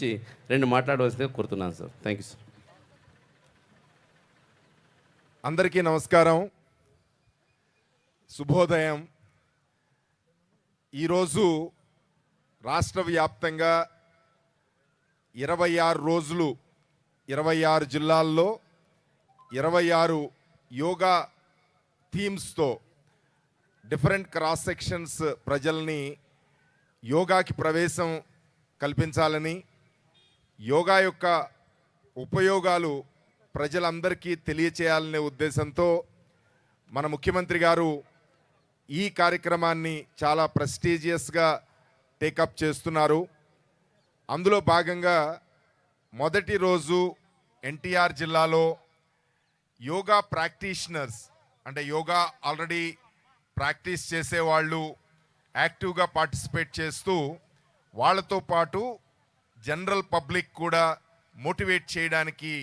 రెండు మాట్లాడవలసిందిగా కోరుతున్నాను సార్. Thank you sir. అందరికీ నమస్కారం, శుభోదయం. ఈరోజు రాష్ట్ర వ్యాప్తంగా 26 రోజులు 26 జిల్లాల్లో 26 యోగా థీమ్స్తో డిఫరెంట్ క్రాస్ సెక్షన్స్ ప్రజల్ని యోగాకి ప్రవేశం కల్పించాలని, యోగా యొక్క ఉపయోగాలు ప్రజలందరికీ తెలియచేయాలనే ఉద్దేశంతో మన ముఖ్యమంత్రి గారు ఈ కార్యక్రమాన్ని చాలా ప్రెస్టీజియస్గా టేకప్ చేస్తున్నారు. అందులో భాగంగా మొదటి రోజు ఎన్టీఆర్ జిల్లాలో యోగా ప్రాక్టీషనర్స్, అంటే యోగా ఆల్రెడీ ప్రాక్టీస్ చేసేవాళ్ళు యాక్టివ్గా పార్టిసిపేట్ చేస్తూ వాళ్ళతో పాటు జనరల్ పబ్లిక్ కూడా మోటివేట్ చేయడానికి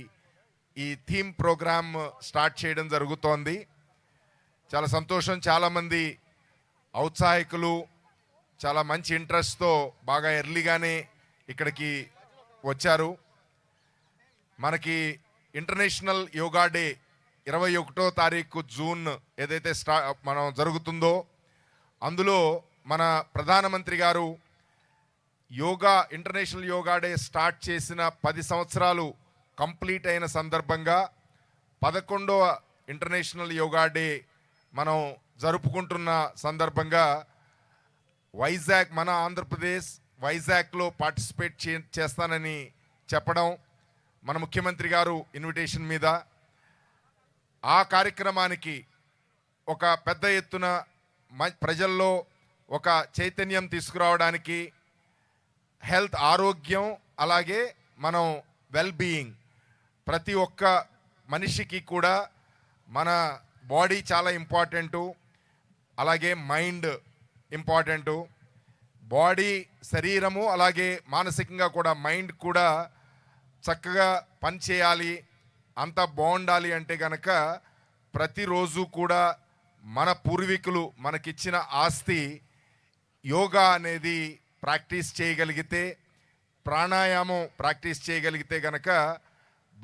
ఈ థీమ్ ప్రోగ్రామ్ స్టార్ట్ చేయడం జరుగుతోంది. చాలా సంతోషం. చాలామంది ఔత్సాహికులు చాలా మంచి ఇంట్రెస్ట్తో బాగా ఎర్లీగానే ఇక్కడికి వచ్చారు. మనకి ఇంటర్నేషనల్ యోగా డే 21వ తారీఖు జూన్ ఏదైతే మనం జరుగుతుందో అందులో మన ప్రధానమంత్రి గారు yoga international yoga day start చేసిన 10 సంవత్సరాలు కంప్లీట్ అయిన సందర్భంగా 11వ ఇంటర్నేషనల్ యోగా డే మనం జరుపుకుంటున్న సందర్భంగా వైజాగ్, మన ఆంధ్రప్రదేశ్ వైజాగ్లో పార్టిసిపేట్ చేస్తానని చెప్పడం, మన ముఖ్యమంత్రి గారు ఇన్విటేషన్ మీద ఆ కార్యక్రమానికి ఒక పెద్ద ఎత్తున ప్రజల్లో ఒక చైతన్యం తీసుకురావడానికి, హెల్త్ ఆరోగ్యం అలాగే మనం వెల్ బీయింగ్, ప్రతి ఒక్క మనిషికి కూడా మన బాడీ చాలా ఇంపార్టెంటు, అలాగే మైండ్ ఇంపార్టెంటు. బాడీ, శరీరము అలాగే మానసికంగా కూడా మైండ్ కూడా చక్కగా పనిచేయాలి, అంతా బాగుండాలి అంటే కనుక ప్రతిరోజు కూడా మన పూర్వీకులు మనకిచ్చిన ఆస్తి యోగా అనేది ప్రాక్టీస్ చేయగలిగితే, ప్రాణాయామం ప్రాక్టీస్ చేయగలిగితే కనుక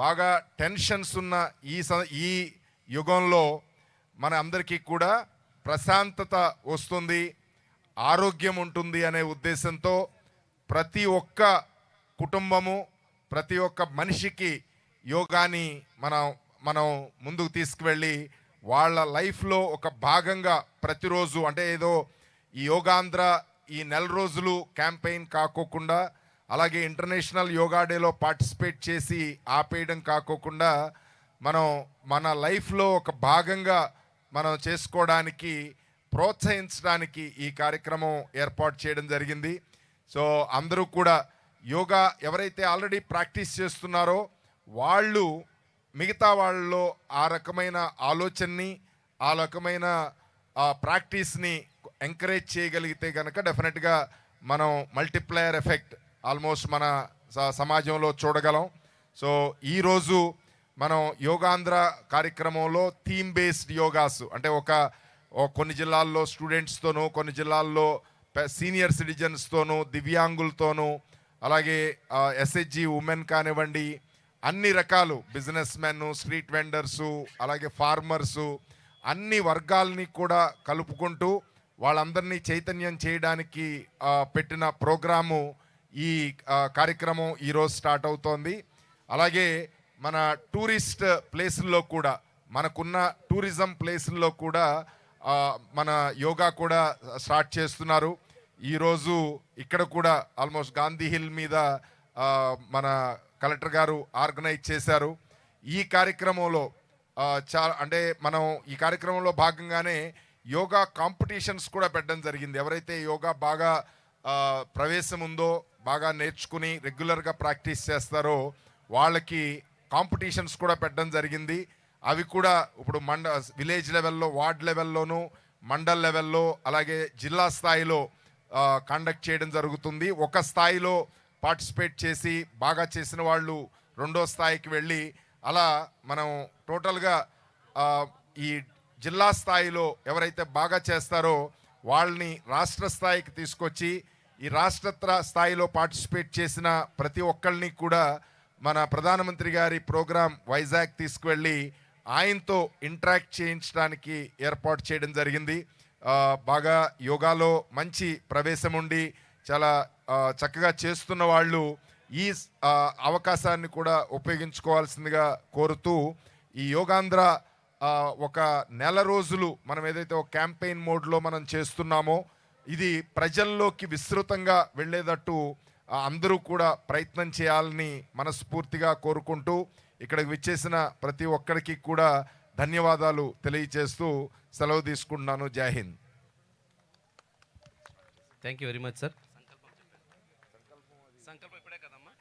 బాగా టెన్షన్స్ ఉన్న ఈ యుగంలో మన అందరికీ కూడా ప్రశాంతత వస్తుంది, ఆరోగ్యం ఉంటుంది అనే ఉద్దేశంతో ప్రతి ఒక్క కుటుంబము, ప్రతి ఒక్క మనిషికి యోగాని మనం ముందుకు తీసుకువెళ్ళి వాళ్ళ లైఫ్లో ఒక భాగంగా ప్రతిరోజు, అంటే ఏదో ఈ యోగాంధ్ర ఈ నెల రోజులు క్యాంపెయిన్ కాకోకుండా, అలాగే ఇంటర్నేషనల్ యోగా డేలో పార్టిసిపేట్ చేసి ఆపేయడం కాకోకుండా మనం మన లైఫ్లో ఒక భాగంగా మనం చేసుకోవడానికి, ప్రోత్సహించడానికి ఈ కార్యక్రమం ఏర్పాటు చేయడం జరిగింది. సో అందరూ కూడా యోగా ఎవరైతే ఆల్రెడీ ప్రాక్టీస్ చేస్తున్నారో వాళ్ళు మిగతా వాళ్ళలో ఆ రకమైన ఆలోచనని, ఆ రకమైన ప్రాక్టీస్ని ఎంకరేజ్ చేయగలిగితే కనుక డెఫినెట్గా మనం మల్టిప్లయర్ ఎఫెక్ట్ ఆల్మోస్ట్ మన సమాజంలో చూడగలం. సో ఈరోజు మనం యోగాంధ్ర కార్యక్రమంలో థీమ్ బేస్డ్ యోగాస్, అంటే కొన్ని జిల్లాల్లో స్టూడెంట్స్తోనూ, కొన్ని జిల్లాల్లో సీనియర్ సిటిజన్స్తోనూ, దివ్యాంగులతోనూ, అలాగే ఎస్హెచ్జి ఉమెన్ కానివ్వండి, అన్ని రకాలు బిజినెస్ మెన్, స్ట్రీట్ వెండర్సు, అలాగే ఫార్మర్సు, అన్ని వర్గాల్ని కూడా కలుపుకుంటూ వాళ్ళందరినీ చైతన్యం చేయడానికి పెట్టిన ప్రోగ్రాము ఈ కార్యక్రమం ఈరోజు స్టార్ట్ అవుతోంది. అలాగే మన టూరిస్ట్ ప్లేసుల్లో కూడా, మనకున్న టూరిజం ప్లేసుల్లో కూడా మన యోగా కూడా స్టార్ట్ చేస్తున్నారు. ఈరోజు ఇక్కడ కూడా ఆల్మోస్ట్ గాంధీ హిల్ మీద మన కలెక్టర్ గారు ఆర్గనైజ్ చేశారు. ఈ కార్యక్రమంలో అంటే మనం ఈ కార్యక్రమంలో భాగంగానే యోగా కాంపిటీషన్స్ కూడా పెట్టడం జరిగింది. ఎవరైతే యోగా బాగా ప్రవేశం ఉందో, బాగా నేర్చుకుని రెగ్యులర్గా ప్రాక్టీస్ చేస్తారో వాళ్ళకి కాంపిటీషన్స్ కూడా పెట్టడం జరిగింది. అవి కూడా ఇప్పుడు విలేజ్ లెవెల్లో, వార్డ్ లెవెల్లోనూ, మండల్ లెవెల్లో, అలాగే జిల్లా స్థాయిలో కండక్ట్ చేయడం జరుగుతుంది. ఒక స్థాయిలో పార్టిసిపేట్ చేసి బాగా చేసిన వాళ్ళు 2వ స్థాయికి వెళ్ళి, అలా మనం టోటల్గా ఈ జిల్లా స్థాయిలో ఎవరైతే బాగా చేస్తారో వాళ్ళని రాష్ట్ర స్థాయికి తీసుకొచ్చి ఈ రాష్ట్ర స్థాయిలో పార్టిసిపేట్ చేసిన ప్రతి ఒక్కళ్ళని కూడా మన ప్రధానమంత్రి గారి ప్రోగ్రాం వైజాగ్ తీసుకువెళ్ళి ఆయనతో ఇంటరాక్ట్ చేయించడానికి ఏర్పాటు చేయడం జరిగింది. బాగా యోగాలో మంచి ప్రవేశం ఉండి చాలా చక్కగా చేస్తున్న వాళ్ళు ఈ అవకాశాన్ని కూడా ఉపయోగించుకోవాల్సిందిగా కోరుతూ ఈ యోగాంధ్ర ఒక నెల రోజులు మనం ఏదైతే ఒక క్యాంపెయిన్ మోడ్లో మనం చేస్తున్నామో ఇది ప్రజల్లోకి విస్తృతంగా వెళ్ళేటట్టు అందరూ కూడా ప్రయత్నం చేయాలని మనస్ఫూర్తిగా కోరుకుంటూ ఇక్కడికి విచ్చేసిన ప్రతి ఒక్కరికి కూడా ధన్యవాదాలు తెలియజేస్తూ సెలవు తీసుకుంటున్నాను. జై Hind. Thank you very much sir. సంకల్పం ఇప్పుడే కదమ్మా.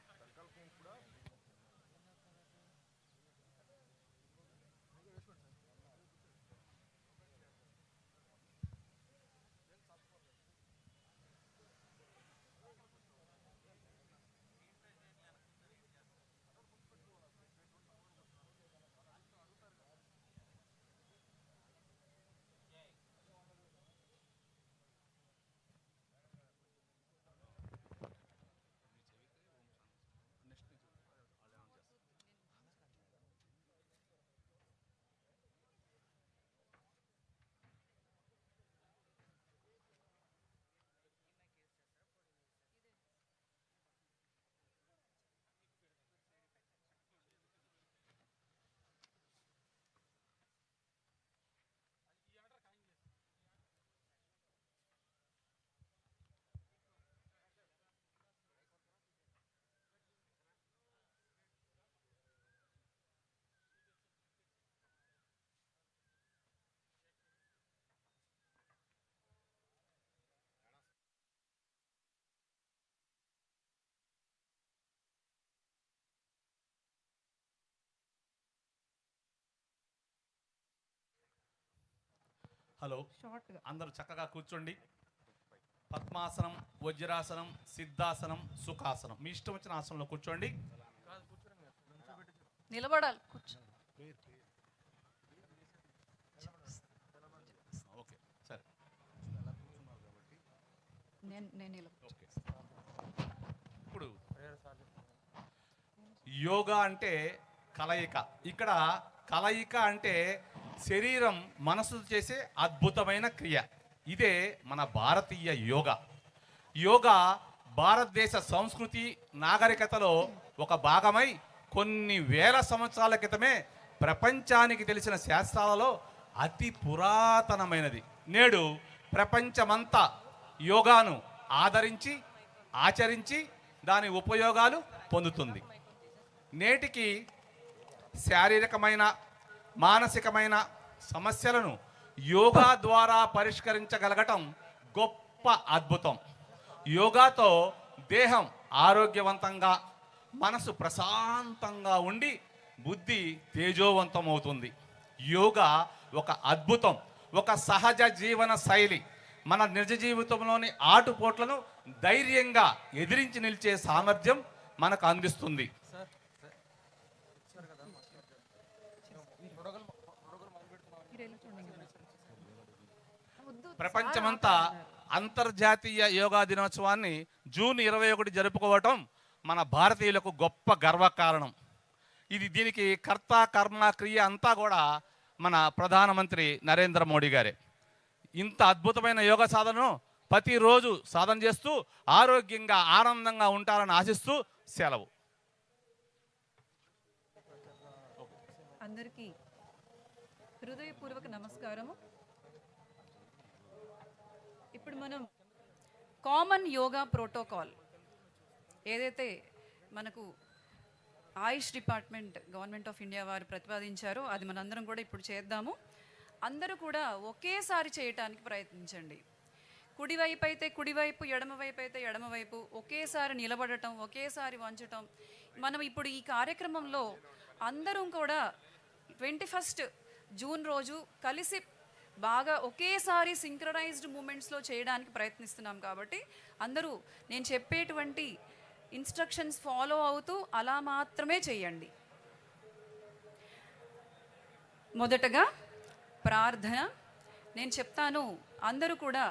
హలో, అందరూ చక్కగా కూర్చోండి. పద్మాసనం, వజ్రాసనం, సిద్ధాసనం, సుఖాసనం, మీ ఇష్టం వచ్చిన ఆసనంలో కూర్చోండి. నిలబడాలి. ఓకే, సరే. ఇప్పుడు యోగా అంటే కలయిక. ఇక్కడ కలయిక అంటే శరీరం మనసు చేసే అద్భుతమైన క్రియ. ఇదే మన భారతీయ యోగా. యోగా భారతదేశ సంస్కృతి నాగరికతలో ఒక భాగమై కొన్ని వేల సంవత్సరాల క్రితమే ప్రపంచానికి తెలిసిన శాస్త్రాలలో అతి పురాతనమైనది. నేడు ప్రపంచమంతా యోగాను ఆదరించి ఆచరించి దాని ఉపయోగాలు పొందుతుంది. నేటికి శారీరకమైన మానసికమైన సమస్యలను యోగా ద్వారా పరిష్కరించగలగటం గొప్ప అద్భుతం. యోగాతో దేహం ఆరోగ్యవంతంగా, మనసు ప్రశాంతంగా ఉండి బుద్ధి తేజోవంతం అవుతుంది. యోగా ఒక అద్భుతం, ఒక సహజ జీవన శైలి. మన నిజ జీవితంలోని ఆటుపోట్లను ధైర్యంగా ఎదిరించి నిలిచే సామర్థ్యం మనకు అందిస్తుంది. ప్రపంచమంతా అంతర్జాతీయ యోగా దినోత్సవాన్ని జూన్ 21 జరుపుకోవటం మన భారతీయులకు గొప్ప గర్వకారణం. దీనికి కర్త కర్మ క్రియ అంతా కూడా మన ప్రధానమంత్రి నరేంద్ర మోడీ గారే. ఇంత అద్భుతమైన యోగ సాధనను ప్రతిరోజు సాధన చేస్తూ ఆరోగ్యంగా ఆనందంగా ఉంటారని ఆశిస్తూ సెలవు. అందరికీ హృదయపూర్వక నమస్కారము. ఇప్పుడు మనం కామన్ యోగా ప్రోటోకాల్ ఏదైతే మనకు ఆయుష్ డిపార్ట్మెంట్ గవర్నమెంట్ ఆఫ్ ఇండియా వారు ప్రతిపాదించారో అది మనందరం కూడా ఇప్పుడు చేద్దాము. అందరూ కూడా ఒకేసారి చేయటానికి ప్రయత్నించండి. కుడివైపు అయితే కుడివైపు, ఎడమవైపు అయితే ఎడమవైపు, ఒకేసారి నిలబడటం, ఒకేసారి వంచటం. మనం ఇప్పుడు ఈ కార్యక్రమంలో అందరం కూడా 21 జూన్ రోజు కలిసి బాగా ఒకేసారి సింక్రనైజ్డ్ మూమెంట్స్లో చేయడానికి ప్రయత్నిస్తున్నాం. కాబట్టి అందరూ నేను చెప్పేటువంటి ఇన్స్ట్రక్షన్స్ ఫాలో అవుతూ అలా మాత్రమే చేయండి. మొదటగా ప్రార్థన నేను చెప్తాను, అందరూ కూడా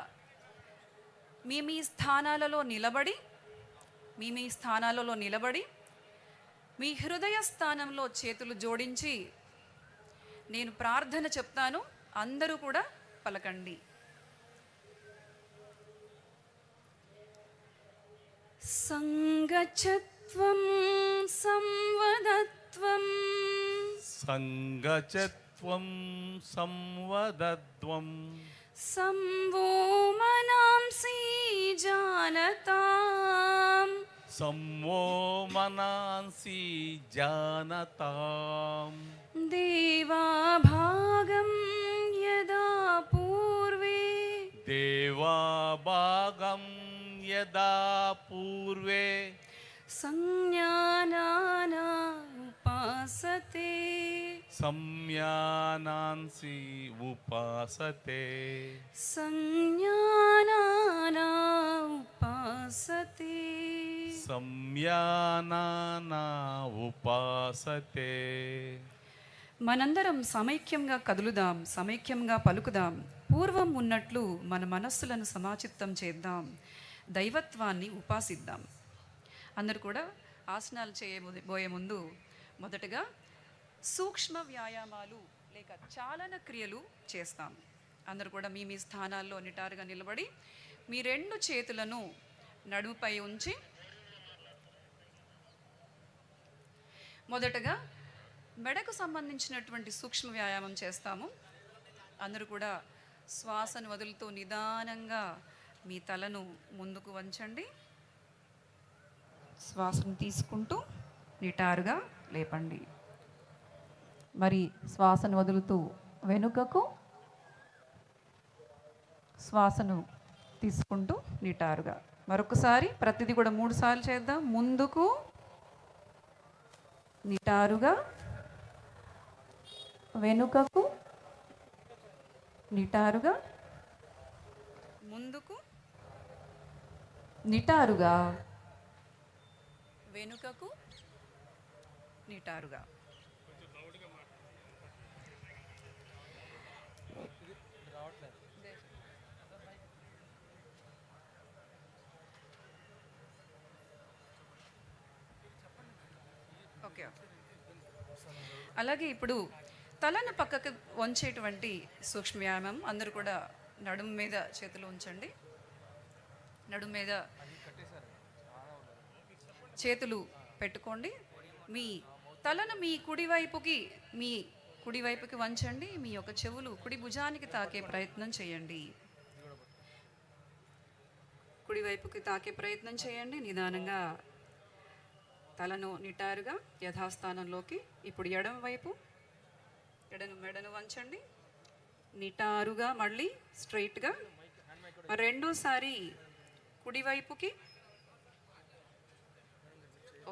మీ స్థానాలలో నిలబడి మీ హృదయ స్థానంలో చేతులు జోడించి నేను ప్రార్థన చెప్తాను, అందరూ కూడా పలకండి. సంగచత్వం సంవదత్వం సంగచత్వం సంవదత్వం సంవో మనాంసి జానతాం సంవో మనాంసి జానతాం దేవాభాగం యదా పూర్వే దేవాభాగం యదా పూర్వే సంజ్ఞానానా ఉపాసతే సంజ్ఞానాంసి ఉపాసతే సంజ్ఞానానా ఉపాసతే సంజ్ఞానానా ఉపాసతే. మనందరం సమైక్యంగా కదులుదాం, సమైక్యంగా పలుకుదాం. పూర్వం ఉన్నట్లు మన మనస్సులను సమాచిత్తం చేద్దాం, దైవత్వాన్ని ఉపాసిద్దాం. అందరూ కూడా ఆసనాలు చేయబోయే ముందు మొదటగా సూక్ష్మ వ్యాయామాలు లేక చాలన క్రియలు చేస్తాం. అందరూ కూడా మీ స్థానాల్లో నిటారుగా నిలబడి మీ 2 చేతులను నడుముపై ఉంచి మొదటగా మెడకు సంబంధించినటువంటి సూక్ష్మ వ్యాయామం చేస్తాము. అందరూ కూడా శ్వాసను వదులుతూ నిదానంగా మీ తలను ముందుకు వంచండి. శ్వాసను తీసుకుంటూ నిటారుగా లేపండి. మరి శ్వాసను వదులుతూ వెనుకకు, శ్వాసను తీసుకుంటూ నిటారుగా. మరొకసారి ప్రతిదీ కూడా 3 సార్లు చేద్దాం. ముందుకు నిటారుగా, వెనుకకు నిటారుగా, ముందుకు నిటారుగా, వెనుకకు నిటారుగా. ఓకే. అలాగే ఇప్పుడు తలను పక్కకు వంచేటువంటి సూక్ష్మ వ్యాయామం. అందరూ కూడా నడుము మీద చేతులు ఉంచండి. నడుము మీద చేతులు పెట్టుకోండి. మీ తలను మీ కుడివైపుకి వంచండి. మీ యొక్క చెవులు కుడి భుజానికి తాకే ప్రయత్నం చేయండి. కుడివైపుకి తాకే ప్రయత్నం చేయండి. నిదానంగా తలను నిటారుగా యథాస్థానంలోకి. ఇప్పుడు ఎడమ వైపు మెడను వంచండి. నిటారుగా మళ్ళీ స్ట్రైట్గా. రెండోసారి కుడివైపుకి.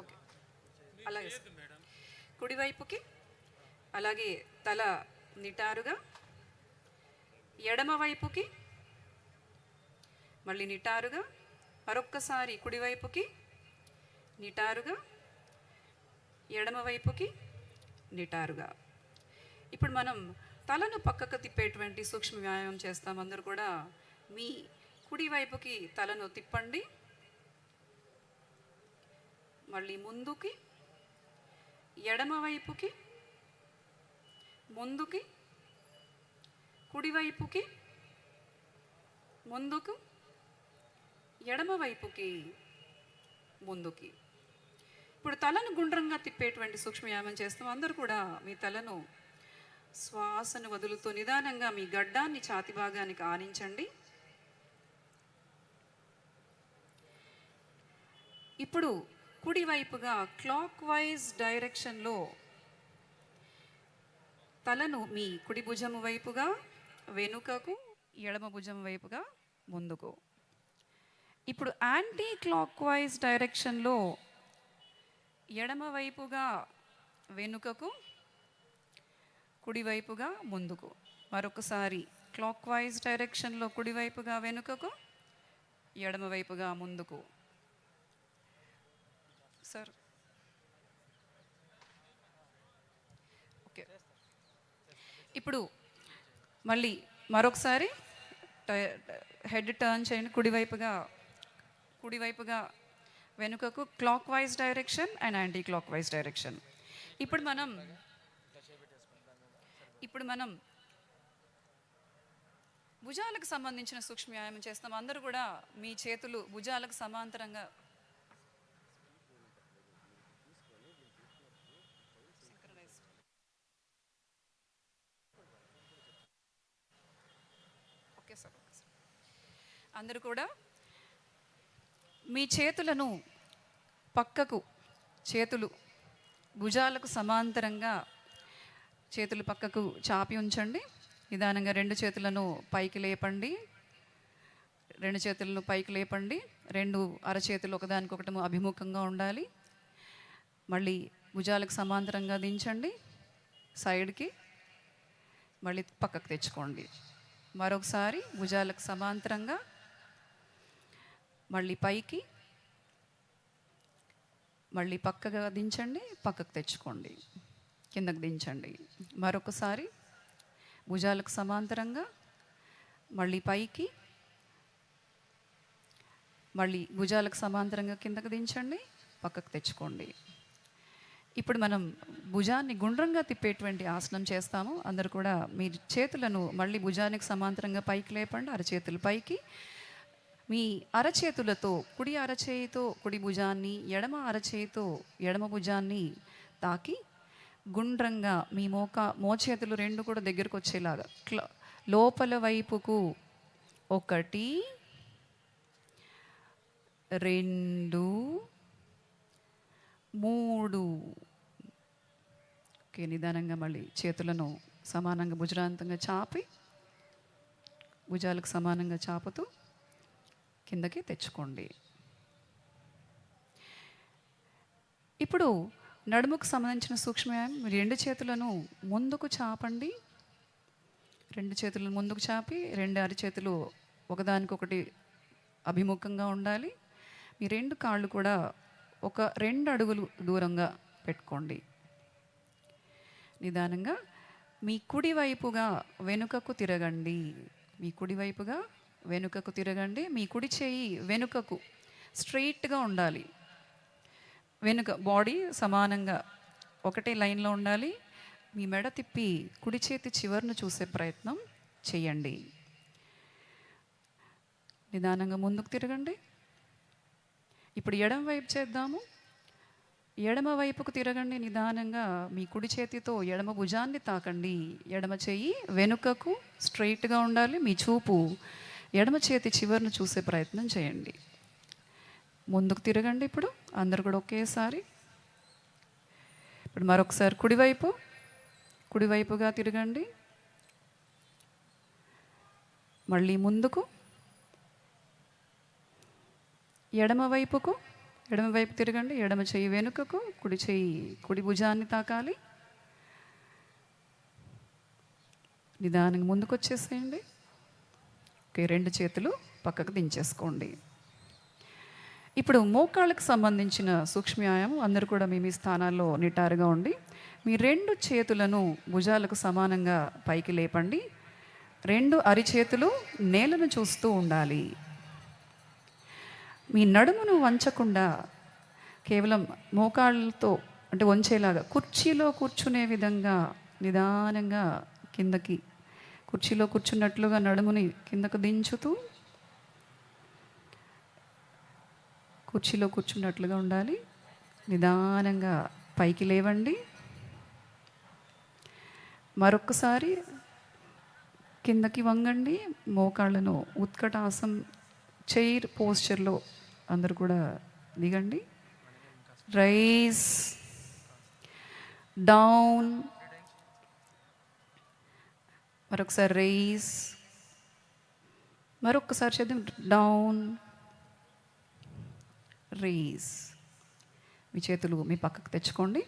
ఓకే, అలాగే కుడివైపుకి. అలాగే తల నిటారుగా. ఎడమ వైపుకి మళ్ళీ నిటారుగా. మరొక్కసారి కుడివైపుకి నిటారుగా, ఎడమ వైపుకి నిటారుగా. ఇప్పుడు మనం తలను పక్కకు తిప్పేటువంటి సూక్ష్మ వ్యాయామం చేస్తాం. అందరూ కూడా మీ కుడివైపుకి తలను తిప్పండి. మళ్ళీ ముందుకి, ఎడమ వైపుకి, ముందుకి, కుడివైపుకి, ముందుకు, ఎడమ వైపుకి, ముందుకి. ఇప్పుడు తలను గుండ్రంగా తిప్పేటువంటి సూక్ష్మ వ్యాయామం చేస్తాం. అందరూ కూడా మీ తలను శ్వాసను వదులుతూ నిదానంగా మీ గడ్డాన్ని ఛాతి భాగానికి ఆనించండి. ఇప్పుడు కుడివైపుగా క్లాక్ వైజ్ డైరెక్షన్లో తలను మీ కుడి భుజం వైపుగా, వెనుకకు, ఎడమ భుజం వైపుగా, ముందుకు. ఇప్పుడు యాంటీ క్లాక్ వైజ్ డైరెక్షన్లో ఎడమ వైపుగా, వెనుకకు, కుడివైపుగా, ముందుకు. మరొకసారి క్లాక్ వైజ్ డైరెక్షన్లో కుడివైపుగా, వెనుకకు, ఎడమ వైపుగా, ముందుకు. Sir okay. ఇప్పుడు మళ్ళీ మరొకసారి హెడ్ టర్న్ చేయండి కుడివైపుగా వెనుకకు clock wise direction and anti clock wise direction. ఇప్పుడు మనం భుజాలకు సంబంధించిన సూక్ష్మ వ్యాయామం చేస్తాం. అందరూ కూడా మీ చేతులు భుజాలకు సమాంతరంగా అందరూ కూడా మీ చేతులను పక్కకు భుజాలకు సమాంతరంగా చేతులు పక్కకు చాపి ఉంచండి. నిదానంగా రెండు చేతులను పైకి లేపండి. రెండు అరచేతులు ఒకదానికొకటి అభిముఖంగా ఉండాలి. మళ్ళీ భుజాలకు సమాంతరంగా దించండి, సైడ్కి మళ్ళీ పక్కకు తెచ్చుకోండి. మరొకసారి భుజాలకు సమాంతరంగా మళ్ళీ పైకి, మళ్ళీ పక్కగా దించండి, పక్కకు తెచ్చుకోండి, కిందకు దించండి. మరొకసారి భుజాలకు సమాంతరంగా మళ్ళీ పైకి, మళ్ళీ భుజాలకు సమాంతరంగా కిందకు దించండి, పక్కకు తెచ్చుకోండి. ఇప్పుడు మనం భుజాన్ని గుండ్రంగా తిప్పేటువంటి ఆసనం చేస్తాము. అందరూ కూడా మీ చేతులను మళ్ళీ భుజానికి సమాంతరంగా పైకి లేపండి, అరచేతులు పైకి. మీ అరచేతులతో కుడి అరచేయితో కుడి భుజాన్ని, ఎడమ అరచేయితో ఎడమ భుజాన్ని తాకి గుండ్రంగా మీ మోచేతులు రెండు కూడా దగ్గరకు వచ్చేలాగా లోపల వైపుకు 1 2 3. ఓకే, నిదానంగా మళ్ళీ చేతులను సమానంగా భుజాంతంగా చాపి భుజాలకు సమానంగా చాపుతూ కిందకి తెచ్చుకోండి. ఇప్పుడు నడుముకు సంబంధించిన సూక్ష్మవ్యాయామం. రెండు చేతులను ముందుకు చాపండి. రెండు చేతులను ముందుకు చాపి రెండు అరిచేతులు ఒకదానికొకటి అభిముఖంగా ఉండాలి. మీ రెండు కాళ్ళు కూడా ఒక 2 అడుగులు దూరంగా పెట్టుకోండి. నిదానంగా మీ కుడివైపుగా వెనుకకు తిరగండి. మీ కుడి చేయి వెనుకకు స్ట్రెయిట్గా ఉండాలి. వెనుక బాడీ సమానంగా ఒకటే లైన్లో ఉండాలి. మీ మెడ తిప్పి కుడి చేతి చివరను చూసే ప్రయత్నం చేయండి. నిదానంగా ముందుకు తిరగండి. ఇప్పుడు ఎడమ వైపు చేద్దాము. ఎడమ వైపుకు తిరగండి. నిదానంగా మీ కుడి చేతితో ఎడమ భుజాన్ని తాకండి. ఎడమ చెయ్యి వెనుకకు స్ట్రెయిట్గా ఉండాలి. మీ చూపు ఎడమ చేతి చివరను చూసే ప్రయత్నం చేయండి. ముందుకు తిరగండి. ఇప్పుడు అందరు కూడా ఒకేసారి. ఇప్పుడు మరొకసారి కుడివైపుగా తిరగండి. మళ్ళీ ముందుకు, ఎడమ వైపు తిరగండి. ఎడమ చెయ్యి వెనుకకు, కుడి భుజాన్ని తాకాలి. నిదానంగా ముందుకు వచ్చేసేయండి. ఓకే, రెండు చేతులు పక్కకు దించేసుకోండి. ఇప్పుడు మోకాళ్ళకు సంబంధించిన సూక్ష్మవ్యాయామం. అందరూ కూడా మీ స్థానాల్లో నిటారుగా ఉండి మీ రెండు చేతులను భుజాలకు సమానంగా పైకి లేపండి. రెండు అరిచేతులు నేలను చూస్తూ ఉండాలి. మీ నడుమును వంచకుండా కేవలం మోకాళ్ళతో అంటే వంచేలాగా కుర్చీలో కూర్చునే విధంగా నిదానంగా కిందకి, కుర్చీలో కూర్చున్నట్లుగా నడుముని కిందకు దించుతూ కుర్చీలో కూర్చున్నట్లుగా ఉండాలి. నిదానంగా పైకి లేవండి. మరొక్కసారి కిందకి వంగండి. మోకాళ్ళను ఉత్కటాసనం చైర్ పోస్చర్లో అందరూ కూడా దిగండి. Raise down. మరొకసారి రైజ్. మరొకసారి చేద్దాం. Down, rise. మీ చేతులు మీ పక్కకు తెచ్చుకోండి,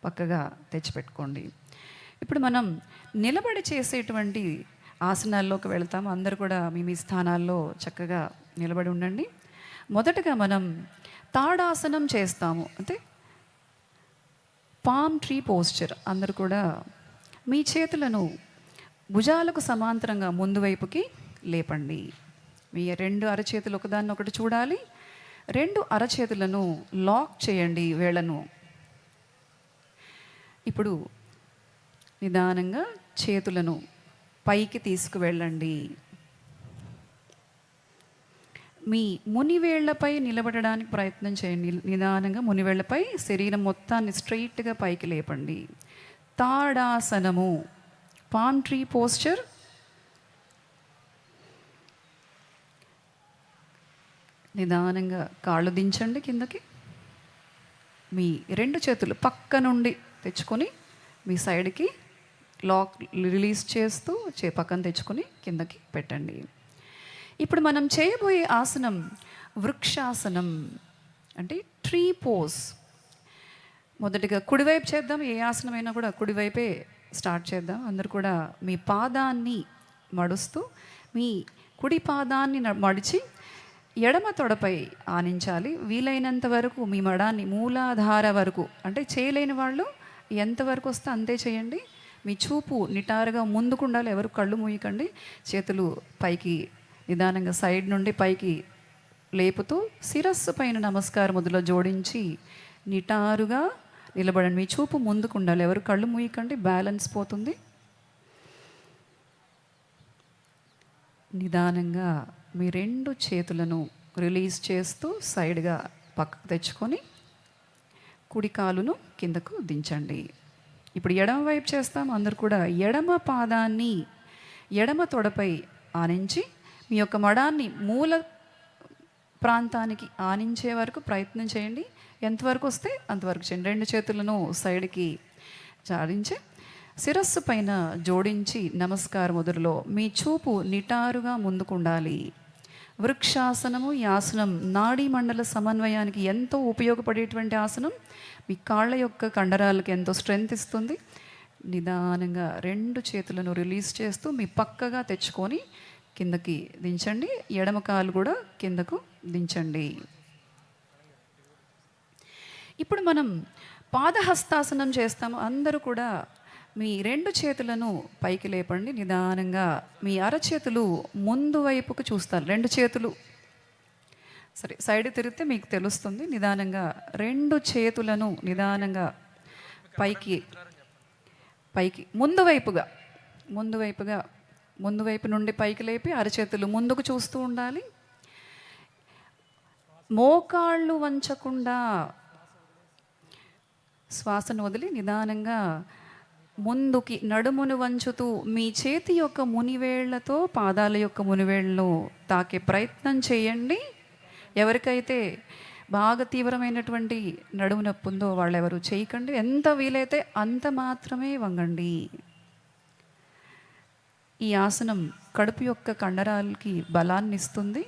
పక్కగా తెచ్చిపెట్టుకోండి. ఇప్పుడు మనం నిలబడి చేసేటువంటి ఆసనాల్లోకి వెళ్తాము. అందరూ కూడా మీ స్థానాల్లో చక్కగా నిలబడి ఉండండి. మొదటగా మనం తాడాసనం చేస్తాము. అంటే పామ్ ట్రీ పోస్చర్. అందరూ కూడా మీ చేతులను భుజాలకు సమాంతరంగా ముందు వైపుకి లేపండి. మీ 2 అరచేతులు ఒకదాన్ని ఒకటి చూడాలి. 2 అరచేతులను లాక్ చేయండి వేళ్ళను. ఇప్పుడు నిదానంగా చేతులను పైకి తీసుకువెళ్ళండి. మీ మునివేళ్లపై నిలబడడానికి ప్రయత్నం చేయండి. నిదానంగా మునివేళ్లపై శరీరం మొత్తాన్ని స్ట్రైట్గా పైకి లేపండి. తాడాసనము, పామ్ ట్రీ పోస్చర్. నిదానంగా కాళ్ళు దించండి కిందకి. మీ 2 చేతులు పక్క నుండి తెచ్చుకొని మీ సైడ్కి లాక్ రిలీజ్ చేస్తూ పక్కన తెచ్చుకొని కిందకి పెట్టండి. ఇప్పుడు మనం చేయబోయే ఆసనం వృక్షాసనం, అంటే ట్రీ పోజ్. మొదటిగా కుడివైపు చేద్దాం. ఏ ఆసనమైనా కూడా కుడివైపే స్టార్ట్ చేద్దాం. అందరూ కూడా మీ పాదాన్ని మడుస్తూ మీ కుడి పాదాన్ని మడిచి ఎడమ తొడపై ఆనించాలి. వీలైనంత వరకు మీ మడాన్ని మూలాధార వరకు, అంటే చేయలేని వాళ్ళు ఎంతవరకు వస్తే అంతే చేయండి. మీ చూపు నిటారుగా ముందుకు ఉండాలి. ఎవరు కళ్ళు మూయకండి. చేతులు పైకి నిదానంగా సైడ్ నుండి పైకి లేపుతూ శిరస్సు పైన నమస్కార ముద్రలో జోడించి నిటారుగా నిలబడండి. మీ చూపు ముందుకు ఉండాలి. ఎవరు కళ్ళు మూయకండి, బ్యాలెన్స్ పోతుంది. నిదానంగా మీ 2 చేతులను రిలీజ్ చేస్తూ సైడ్గా పక్కకు తెచ్చుకొని కుడి కాలును కిందకు దించండి. ఇప్పుడు ఎడమ వైపు చేస్తాం. అందరు కూడా ఎడమ పాదాన్ని ఎడమ తొడపై ఆనించి మీ యొక్క మడాన్ని మూల ప్రాంతానికి ఆనించే వరకు ప్రయత్నం చేయండి. ఎంతవరకు వస్తే అంతవరకు చేయండి. 2 చేతులను సైడ్కి జాడించి శిరస్సు పైన జోడించి నమస్కార ముద్రలో మీ చూపు నిటారుగా ముందుకుండాలి. వృక్షాసనము ఈ ఆసనం నాడీ మండల సమన్వయానికి ఎంతో ఉపయోగపడేటువంటి ఆసనం. మీ కాళ్ళ యొక్క కండరాలకు ఎంతో స్ట్రెంగ్త్ ఇస్తుంది. నిదానంగా 2 చేతులను రిలీజ్ చేస్తూ మీ పక్కగా తెచ్చుకొని కిందకి దించండి. ఎడమ కాలు కూడా కిందకు దించండి. ఇప్పుడు మనం పాదహస్తాసనం చేస్తాము. అందరూ కూడా మీ 2 చేతులను పైకి లేపండి. నిదానంగా మీ అరచేతులు ముందు వైపుకు చూస్తారు. 2 చేతులు సరే సైడ్ తిరిగితే మీకు తెలుస్తుంది. నిదానంగా 2 చేతులను నిదానంగా పైకి పైకి ముందు వైపు నుండి పైకి లేపి అరచేతులు ముందుకు చూస్తూ ఉండాలి. మోకాళ్ళు వంచకుండా శ్వాసను వదిలి నిదానంగా ముందుకి నడుమును వంచుతూ మీ చేతి యొక్క మునివేళ్లతో పాదాల యొక్క మునివేళ్లను తాకే ప్రయత్నం చేయండి. ఎవరికైతే బాగా తీవ్రమైనటువంటి నడుము నొప్పి ఉందో వాళ్ళు ఎవరు చేయకండి. ఎంత వీలైతే అంత మాత్రమే వంగండి. ఈ ఆసనం కడుపు యొక్క కండరాలకి బలాన్ని ఇస్తుంది.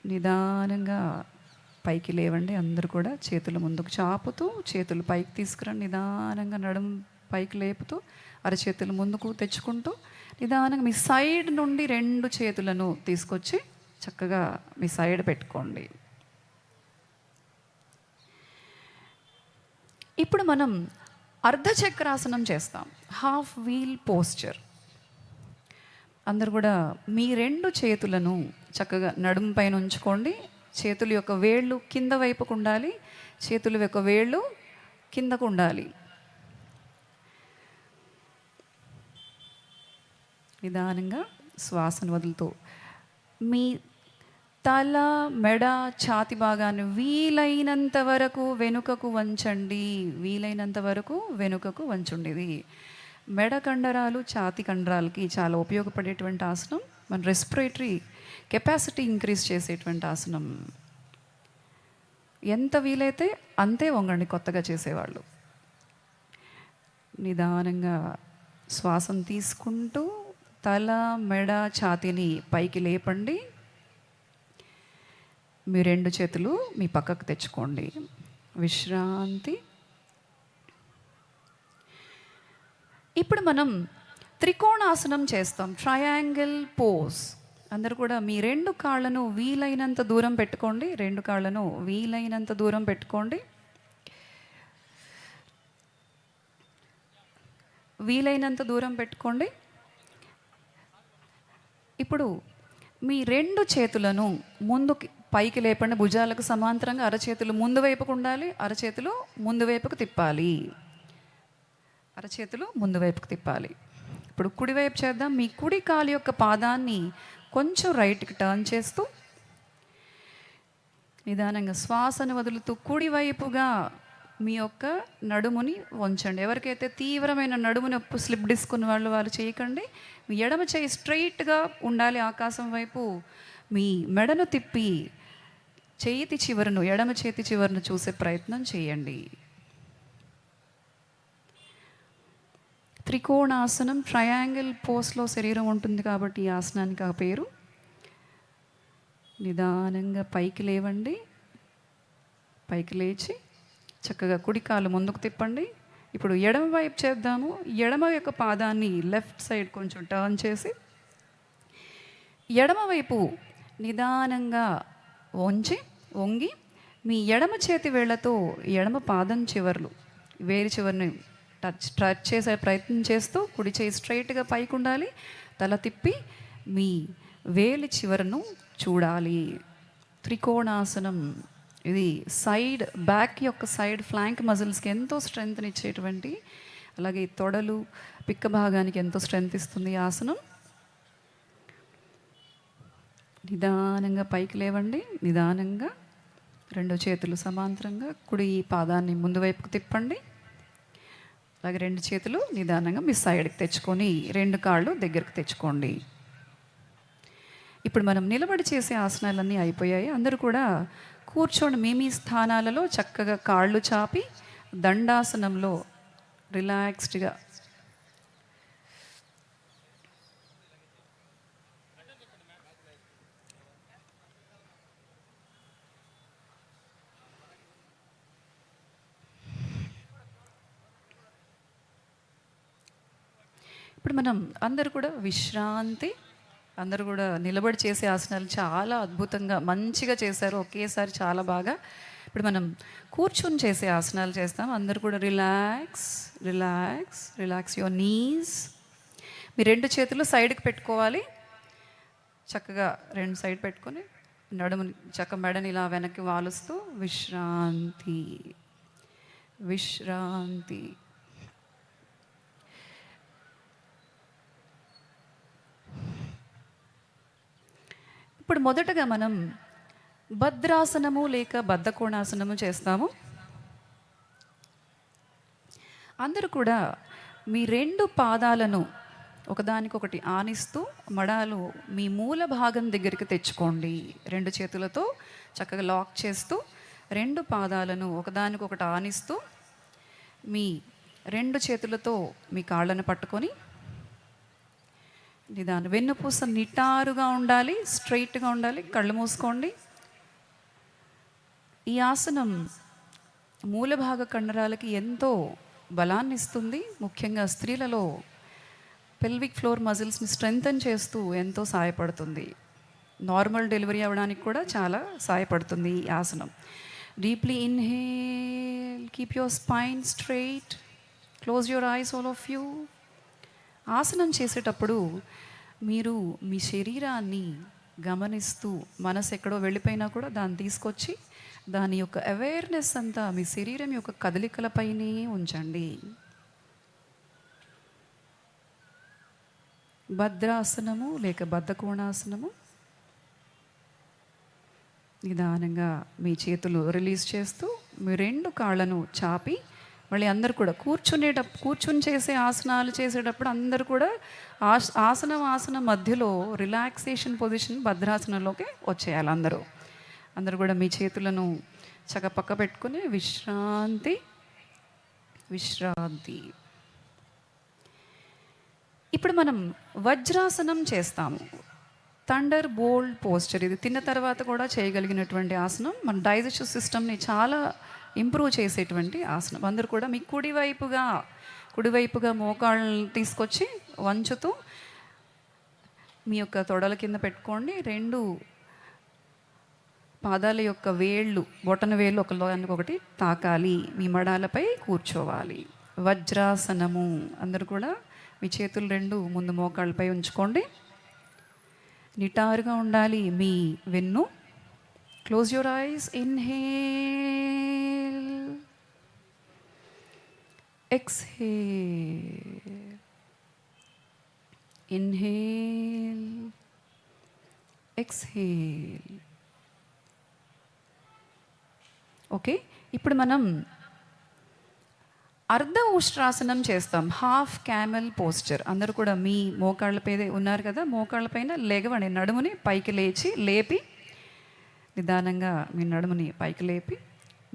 నిదానంగా పైకి లేవండి. అందరూ కూడా చేతులు ముందుకు చాపుతూ చేతులు పైకి తీసుకురండి. నిదానంగా నడుము పైకి లేపుతూ అరచేతులు ముందుకు తెచ్చుకుంటూ నిదానంగా మీ సైడ్ నుండి 2 చేతులను తీసుకొచ్చి చక్కగా మీ సైడ్ పెట్టుకోండి. ఇప్పుడు మనం అర్ధచక్రాసనం చేస్తాం. Half wheel posture. అందరు కూడా మీ 2 చేతులను చక్కగా నడుము పైన ఉంచుకోండి. చేతుల యొక్క వేళ్ళు కింద వైపుకు ఉండాలి. చేతుల యొక్క వేళ్ళు కిందకు ఉండాలి. నిదానంగా శ్వాసను వదులుతూ మీ తల, మెడ, ఛాతి భాగాన్ని వీలైనంత వరకు వెనుకకు వంచండి. వీలైనంత వరకు వెనుకకు వంచుండేది. మెడ కండరాలు, ఛాతి కండరాలకి చాలా ఉపయోగపడేటువంటి ఆసనం. మన రెస్పిరేటరీ కెపాసిటీ ఇంక్రీజ్ చేసేటువంటి ఆసనం. ఎంత వీలైతే అంతే వంగండి కొత్తగా చేసేవాళ్ళు. నిదానంగా శ్వాసను తీసుకుంటూ తల, మెడ, ఛాతీని పైకి లేపండి. మీ 2 చేతులు మీ పక్కకు తెచ్చుకోండి. విశ్రాంతి. ఇప్పుడు మనం త్రికోణాసనం చేస్తాం. Triangle pose. అందరూ కూడా మీ 2 కాళ్ళను వీలైనంత దూరం పెట్టుకోండి. 2 కాళ్ళను వీలైనంత దూరం పెట్టుకోండి. వీలైనంత దూరం పెట్టుకోండి. ఇప్పుడు మీ 2 చేతులను ముందుకి పైకి లేపండి, భుజాలకు సమాంతరంగా. అరచేతులు ముందు వైపుకు ఉండాలి, అరచేతులు ముందు వైపుకు తిప్పాలి. అరచేతులు ముందు వైపుకు తిప్పాలి. ఇప్పుడు కుడివైపు చేద్దాం. మీ కుడి కాలు యొక్క పాదాన్ని కొంచెం రైట్కి టర్న్ చేస్తూ నిదానంగా శ్వాసను వదులుతూ కుడివైపుగా మీ యొక్క నడుముని వంచండి. ఎవరికైతే తీవ్రమైన నడుము నొప్పి, స్లిప్ డిస్క్ ఉన్న వాళ్ళు చేయకండి. మీ ఎడమ చేయి స్ట్రైట్గా ఉండాలి ఆకాశం వైపు. మీ మెడను తిప్పి ఎడమ చేతి చివరను చూసే ప్రయత్నం చేయండి. త్రికోణాసనం, ట్రయాంగిల్ పోస్లో శరీరం ఉంటుంది కాబట్టి ఈ ఆసనానికి ఆ పేరు. నిదానంగా పైకి లేవండి. పైకి లేచి చక్కగా కుడి కాలు ముందుకు తిప్పండి. ఇప్పుడు ఎడమ వైపు చేద్దాము. ఎడమ యొక్క పాదాన్ని లెఫ్ట్ సైడ్ కొంచెం టర్న్ చేసి ఎడమ వైపు నిదానంగా వంగి మీ ఎడమ చేతి వేళ్లతో ఎడమ పాదం వేరి చివరిని టచ్ చేసే ప్రయత్నం చేస్తూ కుడి చేయి స్ట్రైట్గా పైకి ఉండాలి. తల తిప్పి మీ వేలి చివరను చూడాలి. త్రికోణాసనం ఇది బ్యాక్ యొక్క సైడ్ ఫ్లాంక్ మజిల్స్కి ఎంతో స్ట్రెంగ్త్ని ఇచ్చేటువంటి, అలాగే తొడలు పిక్క భాగానికి ఎంతో స్ట్రెంగ్త్ ఇస్తుంది ఈ ఆసనం. నిదానంగా పైకి లేవండి. నిదానంగా 2 చేతులు సమాంతరంగా కుడి పాదాన్ని ముందు వైపుకు తిప్పండి. అలాగే 2 చేతులు నిదానంగా మీ సైడ్కి తెచ్చుకొని 2 కాళ్ళు దగ్గరకు తెచ్చుకోండి. ఇప్పుడు మనం నిలబడి చేసే ఆసనాలన్నీ అయిపోయాయి. అందరూ కూడా కూర్చొని మీ స్థానాలలో చక్కగా కాళ్ళు చాపి దండాసనంలో రిలాక్స్డ్గా ఇప్పుడు మనం అందరూ కూడా అందరూ కూడా నిలబడి చేసే ఆసనాలు చాలా అద్భుతంగా మంచిగా చేశారు, ఒకేసారి చాలా బాగా. ఇప్పుడు మనం కూర్చొని చేసే ఆసనాలు చేస్తాం. అందరూ కూడా రిలాక్స్ యువర్ నీస్. మీ 2 చేతులు సైడ్కి పెట్టుకోవాలి. చక్కగా 2 సైడ్ పెట్టుకొని నడుముని మెడని ఇలా వెనక్కి వాలుస్తూ విశ్రాంతి. ఇప్పుడు మొదటగా మనం భద్రాసనము లేక బద్ధకోణాసనము చేస్తాము. అందరూ కూడా మీ 2 పాదాలను ఒకదానికొకటి ఆనిస్తూ మడాలు మీ మూల భాగం దగ్గరికి తెచ్చుకోండి. 2 చేతులతో చక్కగా లాక్ చేస్తూ 2 పాదాలను ఒకదానికొకటి ఆనిస్తూ మీ 2 చేతులతో మీ కాళ్ళను పట్టుకొని నిదానం. వెన్నుపూస నిటారుగా ఉండాలి, స్ట్రైట్గా ఉండాలి. కళ్ళు మూసుకోండి. ఈ ఆసనం మూలభాగ కండరాలకి ఎంతో బలాన్ని ఇస్తుంది. ముఖ్యంగా స్త్రీలలో పెల్విక్ ఫ్లోర్ మజిల్స్ని స్ట్రెంగ్తన్ చేస్తూ ఎంతో సహాయపడుతుంది. నార్మల్ డెలివరీ అవ్వడానికి కూడా చాలా సహాయపడుతుంది ఈ ఆసనం. Deeply inhale, keep your spine straight, close your eyes all of you. ఆసనం చేసేటప్పుడు మీరు మీ శరీరాన్ని గమనిస్తూ, మనసు ఎక్కడో వెళ్ళిపోయినా కూడా దాన్ని తీసుకొచ్చి దాని యొక్క అవేర్నెస్ అంతా మీ శరీరం యొక్క కదలికలపైనే ఉంచండి. భద్రాసనము లేక బద్ధకోణాసనము. నిదానంగా మీ చేతులు రిలీజ్ చేస్తూ మీ 2 కాళ్ళను చాపి మళ్ళీ అందరు కూడా కూర్చుని చేసే ఆసనాలు చేసేటప్పుడు అందరూ కూడా ఆసనం మధ్యలో రిలాక్సేషన్ పొజిషన్ భద్రాసనంలోకి వచ్చేయాలి. అందరూ కూడా మీ చేతులను పక్క పెట్టుకుని విశ్రాంతి. ఇప్పుడు మనం వజ్రాసనం చేస్తాము. Thunderbolt posture. ఇది తిన్న తర్వాత కూడా చేయగలిగినటువంటి ఆసనం. మన డైజెస్టివ్ సిస్టమ్ని చాలా ఇంప్రూవ్ చేసేటువంటి ఆసనం. అందరూ కూడా మీ కుడివైపుగా మోకాళ్ళని తీసుకొచ్చి వంచుతూ మీ యొక్క తొడల కింద పెట్టుకోండి. 2 పాదాల యొక్క బొటన వేళ్ళు ఒకదానికొకటి తాకాలి. మీ మడాలపై కూర్చోవాలి. వజ్రాసనము. అందరూ కూడా మీ చేతులు రెండు ముందు మోకాళ్ళపై ఉంచుకోండి. నిటారుగా ఉండాలి మీ వెన్ను. Close your eyes. Inhale, exhale, inhale, exhale. Okay, ఇప్పుడు మనం అర్ధ ఉష్ట్రాసనం చేస్తాం. Half camel posture. అందరూ కూడా మీ మోకాళ్ళపై ఉన్నారు కదా, మోకాళ్ళపైన లెగవండి. నడుముని పైకి లేపి నిదానంగా మీ నడుముని పైకి లేపి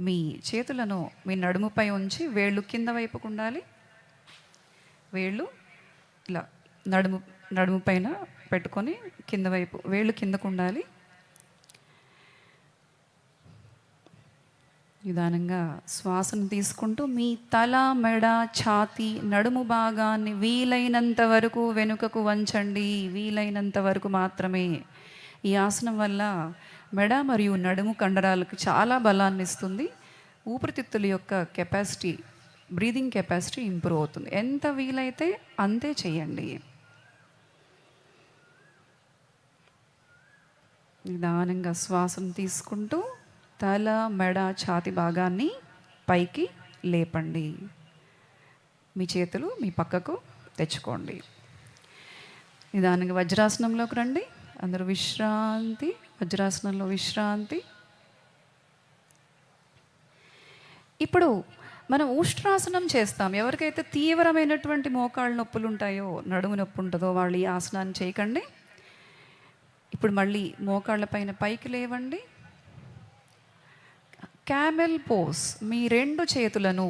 మీ చేతులను మీ నడుముపై ఉంచి వేళ్ళు కింద వైపుకు ఉండాలి. వేళ్ళు ఇలా నడుము పైన పెట్టుకొని కింద వైపు వేళ్ళు కిందకు ఉండాలి. నిదానంగా శ్వాసను తీసుకుంటూ మీ తల, మెడ, ఛాతీ, నడుము భాగాన్ని వీలైనంత వరకు వెనుకకు వంచండి. వీలైనంత వరకు మాత్రమే. ఈ ఆసనం వల్ల మెడ మరియు నడుము కండరాలకు చాలా బలాన్ని ఇస్తుంది. ఊపిరితిత్తుల యొక్క కెపాసిటీ, బ్రీదింగ్ కెపాసిటీ ఇంప్రూవ్ అవుతుంది. ఎంత వీలైతే అంతే చేయండి. నిదానంగా శ్వాసను తీసుకుంటూ తల, మెడ, ఛాతి భాగాన్ని పైకి లేపండి. మీ చేతులు మీ పక్కకు తెచ్చుకోండి. నిదానంగా వజ్రాసనంలోకి రండి. అందరూ విశ్రాంతి. వజ్రాసనంలో విశ్రాంతి. ఇప్పుడు మనం ఉష్ట్రాసనం చేస్తాం. ఎవరికైతే తీవ్రమైనటువంటి మోకాళ్ళ నొప్పులు ఉంటాయో, నడుము నొప్పి ఉంటుందో వాళ్ళు ఈ ఆసనాన్ని చేయకండి. ఇప్పుడు మళ్ళీ మోకాళ్ళ పైన పైకి లేవండి. క్యామెల్ పోస్. మీ రెండు చేతులను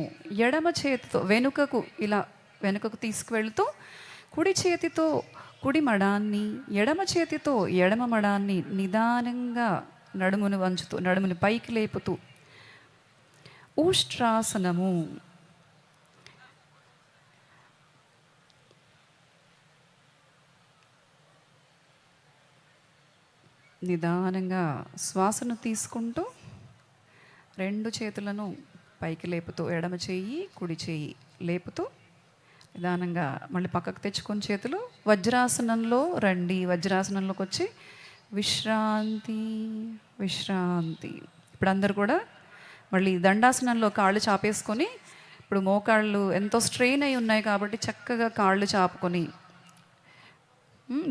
ఎడమ చేతితో వెనుకకు తీసుకువెళ్తూ కుడి చేతితో కుడి మడాన్ని, ఎడమ చేతితో ఎడమ మడాన్ని నిదానంగా నడుమును వంచుతూ నడుముని పైకి లేపుతూ ఉష్ట్రాసనము. నిదానంగా శ్వాసను తీసుకుంటూ రెండు చేతులను పైకి లేపుతూ ఎడమ చేయి కుడి చేయి లేపుతూ నిదానంగా మళ్ళీ పక్కకు తెచ్చుకొని చేతులు వజ్రాసనంలో రండి. వజ్రాసనంలోకి వచ్చి విశ్రాంతి, విశ్రాంతి. ఇప్పుడు అందరు కూడా మళ్ళీ దండాసనంలో కాళ్ళు చాపేసుకొని, ఇప్పుడు మోకాళ్ళు ఎంతో స్ట్రెయిన్ అయి ఉన్నాయి కాబట్టి చక్కగా కాళ్ళు చాపుకొని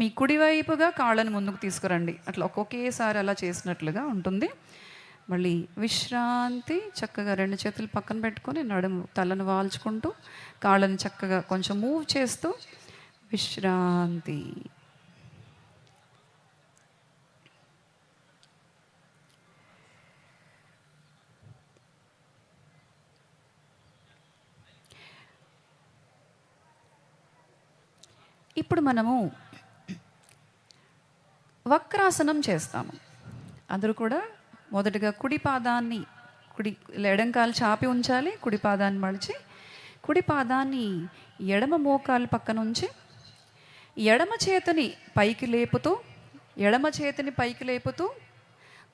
మీ కుడివైపుగా కాళ్ళని ముందుకు తీసుకురండి. అట్లా ఒక్కొక్కసారి అలా చేసినట్లుగా ఉంటుంది. మళ్ళీ విశ్రాంతి. చక్కగా రెండు చేతులు పక్కన పెట్టుకొని నడుము తలను వాల్చుకుంటూ కాళ్ళని చక్కగా కొంచెం మూవ్ చేస్తూ విశ్రాంతి. ఇప్పుడు మనము వక్రాసనం చేస్తాము. అందరూ కూడా మొదటగా కుడి పాదాన్ని ఎడంకాలు చాపి ఉంచాలి. కుడి పాదాన్ని మడిచి కుడి పాదాన్ని ఎడమ మోకాలు పక్కన ఉంచి ఎడమ చేతిని పైకి లేపుతూ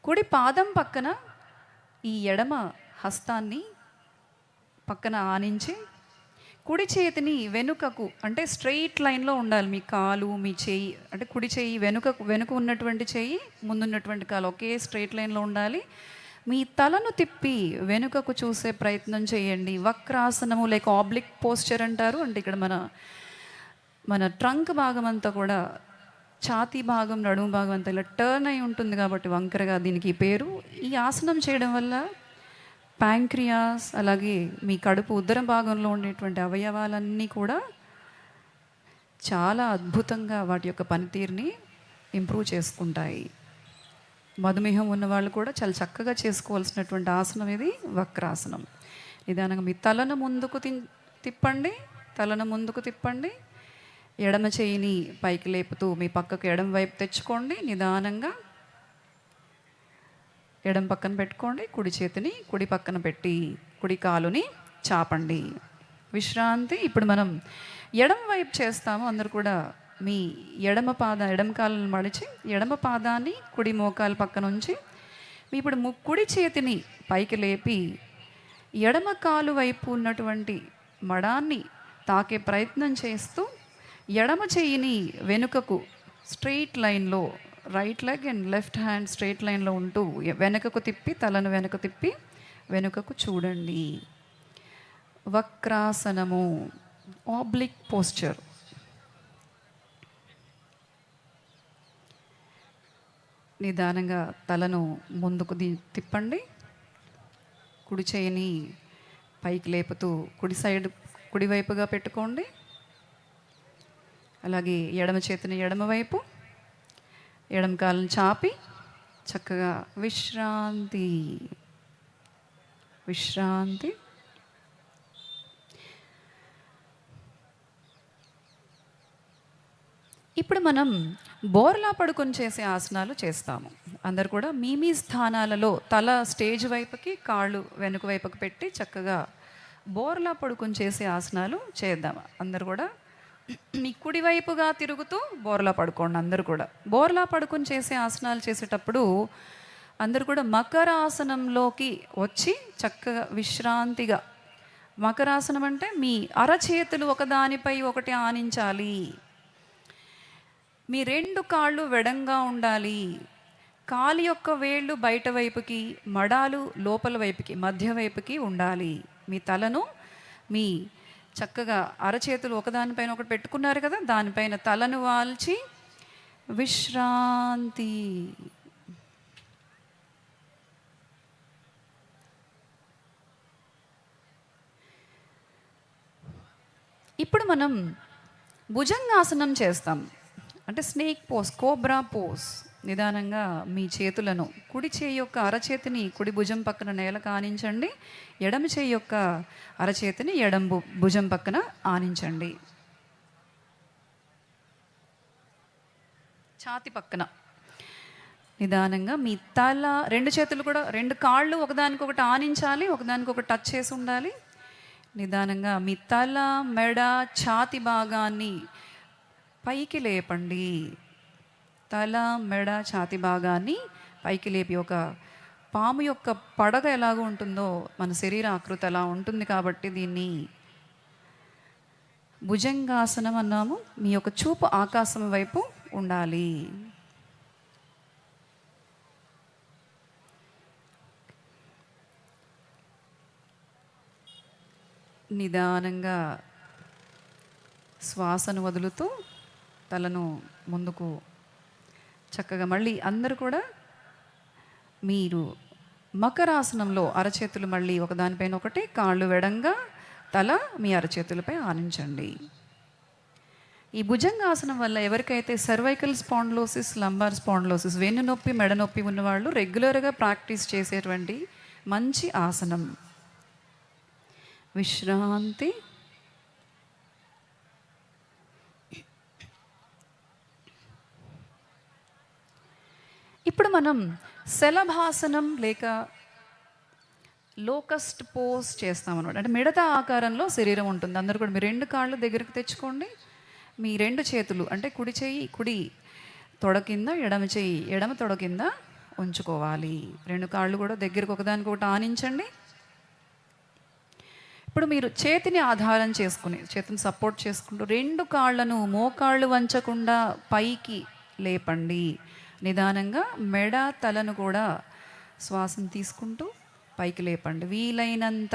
కుడి పాదం పక్కన ఈ ఎడమ హస్తాన్ని పక్కన ఆనించి కుడి చేతిని వెనుకకు, అంటే స్ట్రెయిట్ లైన్లో ఉండాలి మీ కాలు మీ చేయి. అంటే కుడి చేయి వెనుక ఉన్నటువంటి చేయి, ముందున్నటువంటి కాలు ఒకే స్ట్రెయిట్ లైన్లో ఉండాలి. మీ తలను తిప్పి వెనుకకు చూసే ప్రయత్నం చేయండి. వక్రాసనము లేక ఆబ్లిక్ పోస్చర్ అంటారు. అంటే ఇక్కడ మన ట్రంక్ భాగం అంతా కూడా, ఛాతీ భాగం నడుము భాగం అంతా ఇలా టర్న్ అయి ఉంటుంది కాబట్టి వంకరగా దీనికి పేరు. ఈ ఆసనం చేయడం వల్ల ప్యాంక్రియాస్, అలాగే మీ కడుపు ఉదర భాగంలో ఉండేటువంటి అవయవాలన్నీ కూడా చాలా అద్భుతంగా వాటి యొక్క పనితీరుని ఇంప్రూవ్ చేసుకుంటాయి. మధుమేహం ఉన్న వాళ్ళు కూడా చాలా చక్కగా చేసుకోవాల్సినటువంటి ఆసనం ఇది వక్రాసనం. నిదానంగా మీ తలను ముందుకు తిప్పండి. ఎడమ చేయిని పైకి లేపుతూ మీ పక్కకు ఎడమ వైపు తెచ్చుకోండి. నిదానంగా ఎడమ పక్కన పెట్టుకోండి. కుడి చేతిని కుడి పక్కన పెట్టి కుడి కాలుని చాపండి. విశ్రాంతి. ఇప్పుడు మనం ఎడమ వైపు చేస్తాము. అందరూ కూడా మీ ఎడమ కాలను మడిచి ఎడమ పాదాన్ని కుడి మోకాలు పక్కన ఉంచి ఇప్పుడు కుడి చేతిని పైకి లేపి ఎడమ కాలు వైపు ఉన్నటువంటి మడాన్ని తాకే ప్రయత్నం చేస్తూ ఎడమ చెయ్యిని వెనుకకు స్ట్రెయిట్ లైన్లో, right leg and left hand straight లైన్లో ఉంటూ వెనుకకు తిప్పి, తలను వెనుక తిప్పి వెనుకకు చూడండి. వక్రాసనము, ఆబ్లిక్ పోస్చర్. నిదానంగా తలను ముందుకు తిప్పండి. కుడి చేయిని పైకి లేపుతూ కుడివైపుగా పెట్టుకోండి. అలాగే ఎడమ చేతిని ఎడమవైపు, ఎడమ కాలను చాపి చక్కగా విశ్రాంతి విశ్రాంతి. ఇప్పుడు మనం బోర్లా పడుకొని చేసే ఆసనాలు చేస్తాము. అందరు కూడా మీ స్థానాలలో తల స్టేజ్ వైపుకి, కాళ్ళు వెనుక వైపుకి పెట్టి చక్కగా బోర్లా పడుకొని చేసే ఆసనాలు చేద్దాం. అందరు కూడా మీ కుడివైపుగా తిరుగుతూ బోర్లా పడుకోండి. అందరు కూడా బోర్లా పడుకొని చేసే ఆసనాలు చేసేటప్పుడు అందరు కూడా మకరాసనంలోకి వచ్చి చక్కగా విశ్రాంతిగా. మకరాసనం అంటే మీ అరచేతులు ఒకదానిపై ఒకటి ఆనించాలి. మీ 2 కాళ్ళు వెడంగా ఉండాలి. కాలి యొక్క వేళ్ళు బయట వైపుకి, మడాలు లోపల వైపుకి, మధ్య వైపుకి ఉండాలి. మీ తలను మీ చక్కగా అరచేతులు ఒకదానిపైన ఒకటి పెట్టుకున్నారు కదా, దానిపైన తలను వాల్చి విశ్రాంతి. ఇప్పుడు మనం భుజంగాసనం చేస్తాం. అంటే స్నేక్ పోజ్, కోబ్రా పోజ్. నిదానంగా మీ చేతులను, కుడి చేయి యొక్క అరచేతిని కుడి భుజం పక్కన నేలకు ఆనించండి. ఎడమ చేయి యొక్క అరచేతిని ఎడమ భుజం పక్కన ఆనించండి. ఛాతి పక్కన నిదానంగా మీ తల, 2 చేతులు కూడా, 2 కాళ్ళు ఒకదానికొకటి ఆనించాలి, ఒకదానికొకటి టచ్ చేసి ఉండాలి. నిదానంగా మీ తల, మెడ, ఛాతి భాగాన్ని పైకి లేపండి. తల, మెడ, ఛాతి భాగాన్ని పైకి లేపి, ఒక పాము యొక్క పడగ ఎలాగ ఉంటుందో మన శరీర ఆకృతి అలా ఉంటుంది కాబట్టి దీన్ని భుజంగాసనం అన్నాము. మీ యొక్క చూపు ఆకాశం వైపు ఉండాలి. నిదానంగా శ్వాసను వదులుతూ తలను ముందుకు చక్కగా మళ్ళీ అందరూ కూడా మీరు మకరాసనంలో అరచేతులు మళ్ళీ ఒకదానిపైన ఒకటి, కాళ్ళు వెడంగా, తల మీ అరచేతులపై ఆనించండి. ఈ భుజంగాసనం వల్ల ఎవరికైతే సర్వైకల్ స్పాండ్లోసిస్, లంబార్ స్పాండ్లోసిస్, వెన్ను నొప్పి, మెడ నొప్పి ఉన్నవాళ్ళు రెగ్యులర్గా ప్రాక్టీస్ చేసేటువంటి మంచి ఆసనం. విశ్రాంతి. ఇప్పుడు మనం శలభాసనం లేక లోకస్ట్ పోజ్ చేస్తామన్నమాట. అంటే మిడత ఆకారంలో శరీరం ఉంటుంది. అందరూ కూడా మీ 2 కాళ్ళు దగ్గరికి తెచ్చుకోండి. మీ 2 చేతులు అంటే కుడి చేయి కుడి తొడ కింద, ఎడమ చేయి ఎడమ తొడ కింద ఉంచుకోవాలి. 2 కాళ్ళు కూడా దగ్గరికి ఒకదానికొకటి ఆనించండి. ఇప్పుడు మీరు చేతిని ఆధారం చేసుకుని, చేతిని సపోర్ట్ చేసుకుంటూ 2 కాళ్ళను మోకాళ్ళు వంచకుండా పైకి లేపండి. నిదానంగా మెడ, తలను కూడా శ్వాసను తీసుకుంటూ పైకి లేపండి. వీలైనంత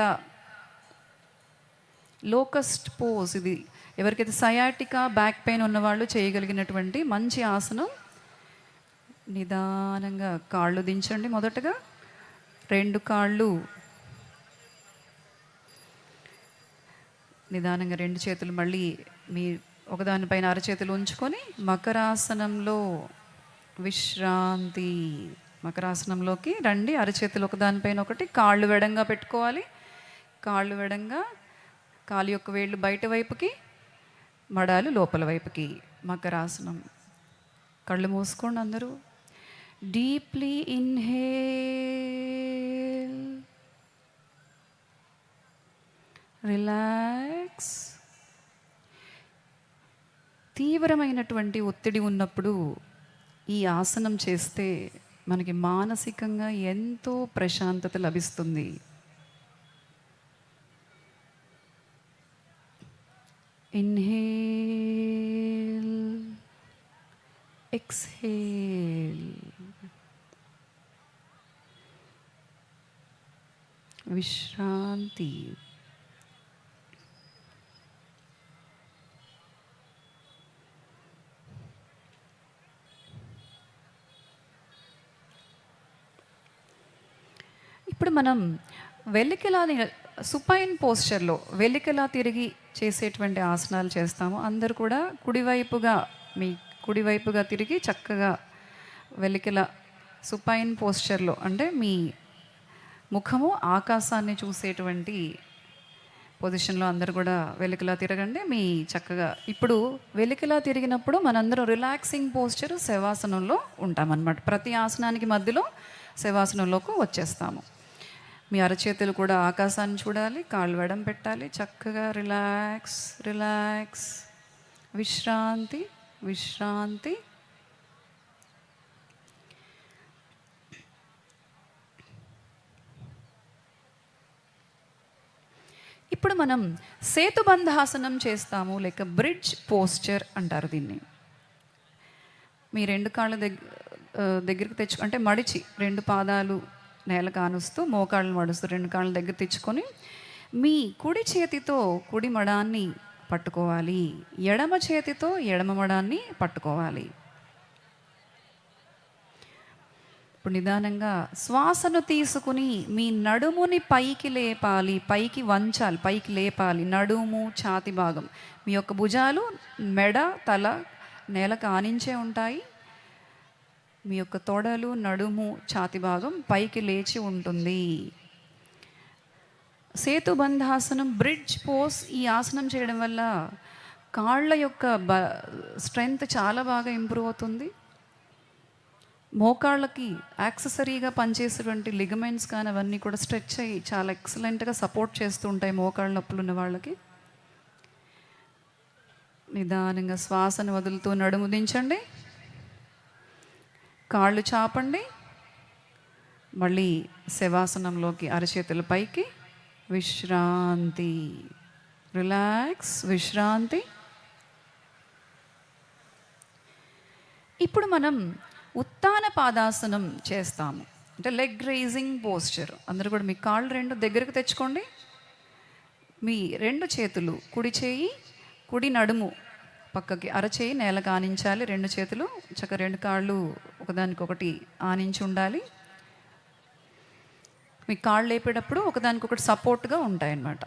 లోకస్ట్ పోజ్. ఇది ఎవరికైతే సయాటికా, బ్యాక్ పెయిన్ ఉన్నవాళ్ళు చేయగలిగినటువంటి మంచి ఆసనం. నిదానంగా కాళ్ళు దించండి. మొదటగా 2 కాళ్ళు నిదానంగా, 2 చేతులు మళ్ళీ మీ ఒకదానిపైన అరచేతులు ఉంచుకొని మకరాసనంలో విశ్రాంతి. మకరాసనంలోకి రండి. అరచేతులు ఒకదానిపైన ఒకటి, కాళ్ళు వెడంగా పెట్టుకోవాలి. కాళ్ళు వెడంగా, కాలు యొక్క వేళ్ళు బయట వైపుకి, మడాలు లోపల వైపుకి. మకరాసనం. కళ్ళు మూసుకోండి అందరూ. Deeply inhale, relax. తీవ్రమైనటువంటి ఒత్తిడి ఉన్నప్పుడు ఈ ఆసనం చేస్తే మనకి మానసికంగా ఎంతో ప్రశాంతత లభిస్తుంది. Inhale, exhale. విశ్రాంతి. ఇప్పుడు మనం వెల్లికిలా సుపైన్ పోస్చర్లో వెల్లికిలా తిరిగి చేసేటువంటి ఆసనాలు చేస్తాము. అందరూ కూడా కుడివైపుగా తిరిగి చక్కగా వెల్లికిలా సుపైన్ పోస్చర్లో, అంటే మీ ముఖము ఆకాశాన్ని చూసేటువంటి పొజిషన్లో అందరూ కూడా వెలికిలా తిరగండి. మీ చక్కగా ఇప్పుడు వెలికిలా తిరిగినప్పుడు మనందరం రిలాక్సింగ్ పోస్చర్ శవాసనంలో ఉంటామన్నమాట. ప్రతి ఆసనానికి మధ్యలో శవాసనంలోకి వచ్చేస్తాము. మీ అరచేతులు కూడా ఆకాశాన్ని చూడాలి, కాళ్ళు వెడం పెట్టాలి. చక్కగా రిలాక్స్ రిలాక్స్, విశ్రాంతి విశ్రాంతి. ఇప్పుడు మనం సేతుబంధాసనం చేస్తాము, లేక బ్రిడ్జ్ పోస్చర్ అంటారు దీన్ని. మీ రెండు కాళ్ళ దగ్గరికి అంటే మడిచి రెండు పాదాలు నేల కానుస్తూ మోకాళ్ళు మడుస్తూ రెండు కాళ్ళ దగ్గర తెచ్చుకొని మీ కుడి చేతితో కుడి మడాన్ని పట్టుకోవాలి, ఎడమ చేతితో ఎడమ మడాన్ని పట్టుకోవాలి. ఇప్పుడు నిదానంగా శ్వాసను తీసుకుని మీ నడుముని పైకి లేపాలి, పైకి వంచాలి, పైకి లేపాలి. నడుము, ఛాతి భాగం, మీ యొక్క భుజాలు, మెడ, తల నేలకు ఆనించే ఉంటాయి. మీ యొక్క తొడలు, నడుము, ఛాతి భాగం పైకి లేచి ఉంటుంది. సేతుబంధాసనం, బ్రిడ్జ్ పోస్. ఈ ఆసనం చేయడం వల్ల కాళ్ళ యొక్క స్ట్రెంగ్త్ చాలా బాగా ఇంప్రూవ్ అవుతుంది. మోకాళ్ళకి యాక్సెసరీగా పనిచేసేటువంటి లిగమెంట్స్ కానీ అవన్నీ కూడా స్ట్రెచ్ అయ్యి చాలా ఎక్సలెంట్గా సపోర్ట్ చేస్తూ ఉంటాయి మోకాళ్ళ నొప్పులు ఉన్న వాళ్ళకి. నిదానంగా శ్వాసను వదులుతూ నడుము దించండి, కాళ్ళు చాపండి, మళ్ళీ శవాసనంలోకి అరచేతుల పైకి. విశ్రాంతి, రిలాక్స్, విశ్రాంతి. ఇప్పుడు మనం ఉత్తాన పాదాసనం చేస్తాము, అంటే లెగ్ రైజింగ్ పోస్చర్. అందరూ కూడా మీ కాళ్ళు రెండు దగ్గరకు తెచ్చుకోండి. మీ రెండు చేతులు, కుడి చేయి కుడి నడుము పక్కకి, అరచేయి నేలకు ఆనించాలి. రెండు చేతులు చక్కగా రెండు కాళ్ళు ఒకదానికొకటి ఆనించి ఉండాలి. మీ కాళ్ళు లేపేటప్పుడు ఒకదానికొకటి సపోర్ట్గా ఉంటాయన్నమాట.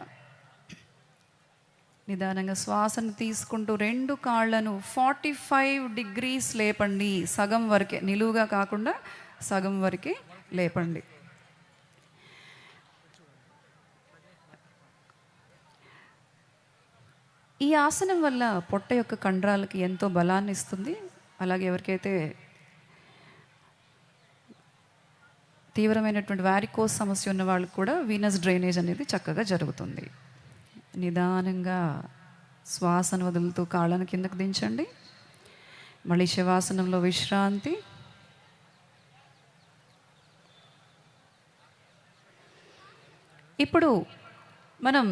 నిదానంగా శ్వాసను తీసుకుంటూ రెండు కాళ్ళను 45 degrees లేపండి. సగం వరకే, నిలువుగా కాకుండా సగం వరకే లేపండి. ఈ ఆసనం వల్ల పొట్ట యొక్క కండరాలకి ఎంతో బలాన్ని ఇస్తుంది. అలాగే ఎవరికైతే తీవ్రమైనటువంటి వారికోస్ సమస్య ఉన్న వాళ్ళకి కూడా వీనస్ డ్రైనేజ్ అనేది చక్కగా జరుగుతుంది. నిదానంగా శ్వాసను వదులుతూ కాళ్ళను కిందకు దించండి. మళ్ళీ శవాసనంలో విశ్రాంతి. ఇప్పుడు మనం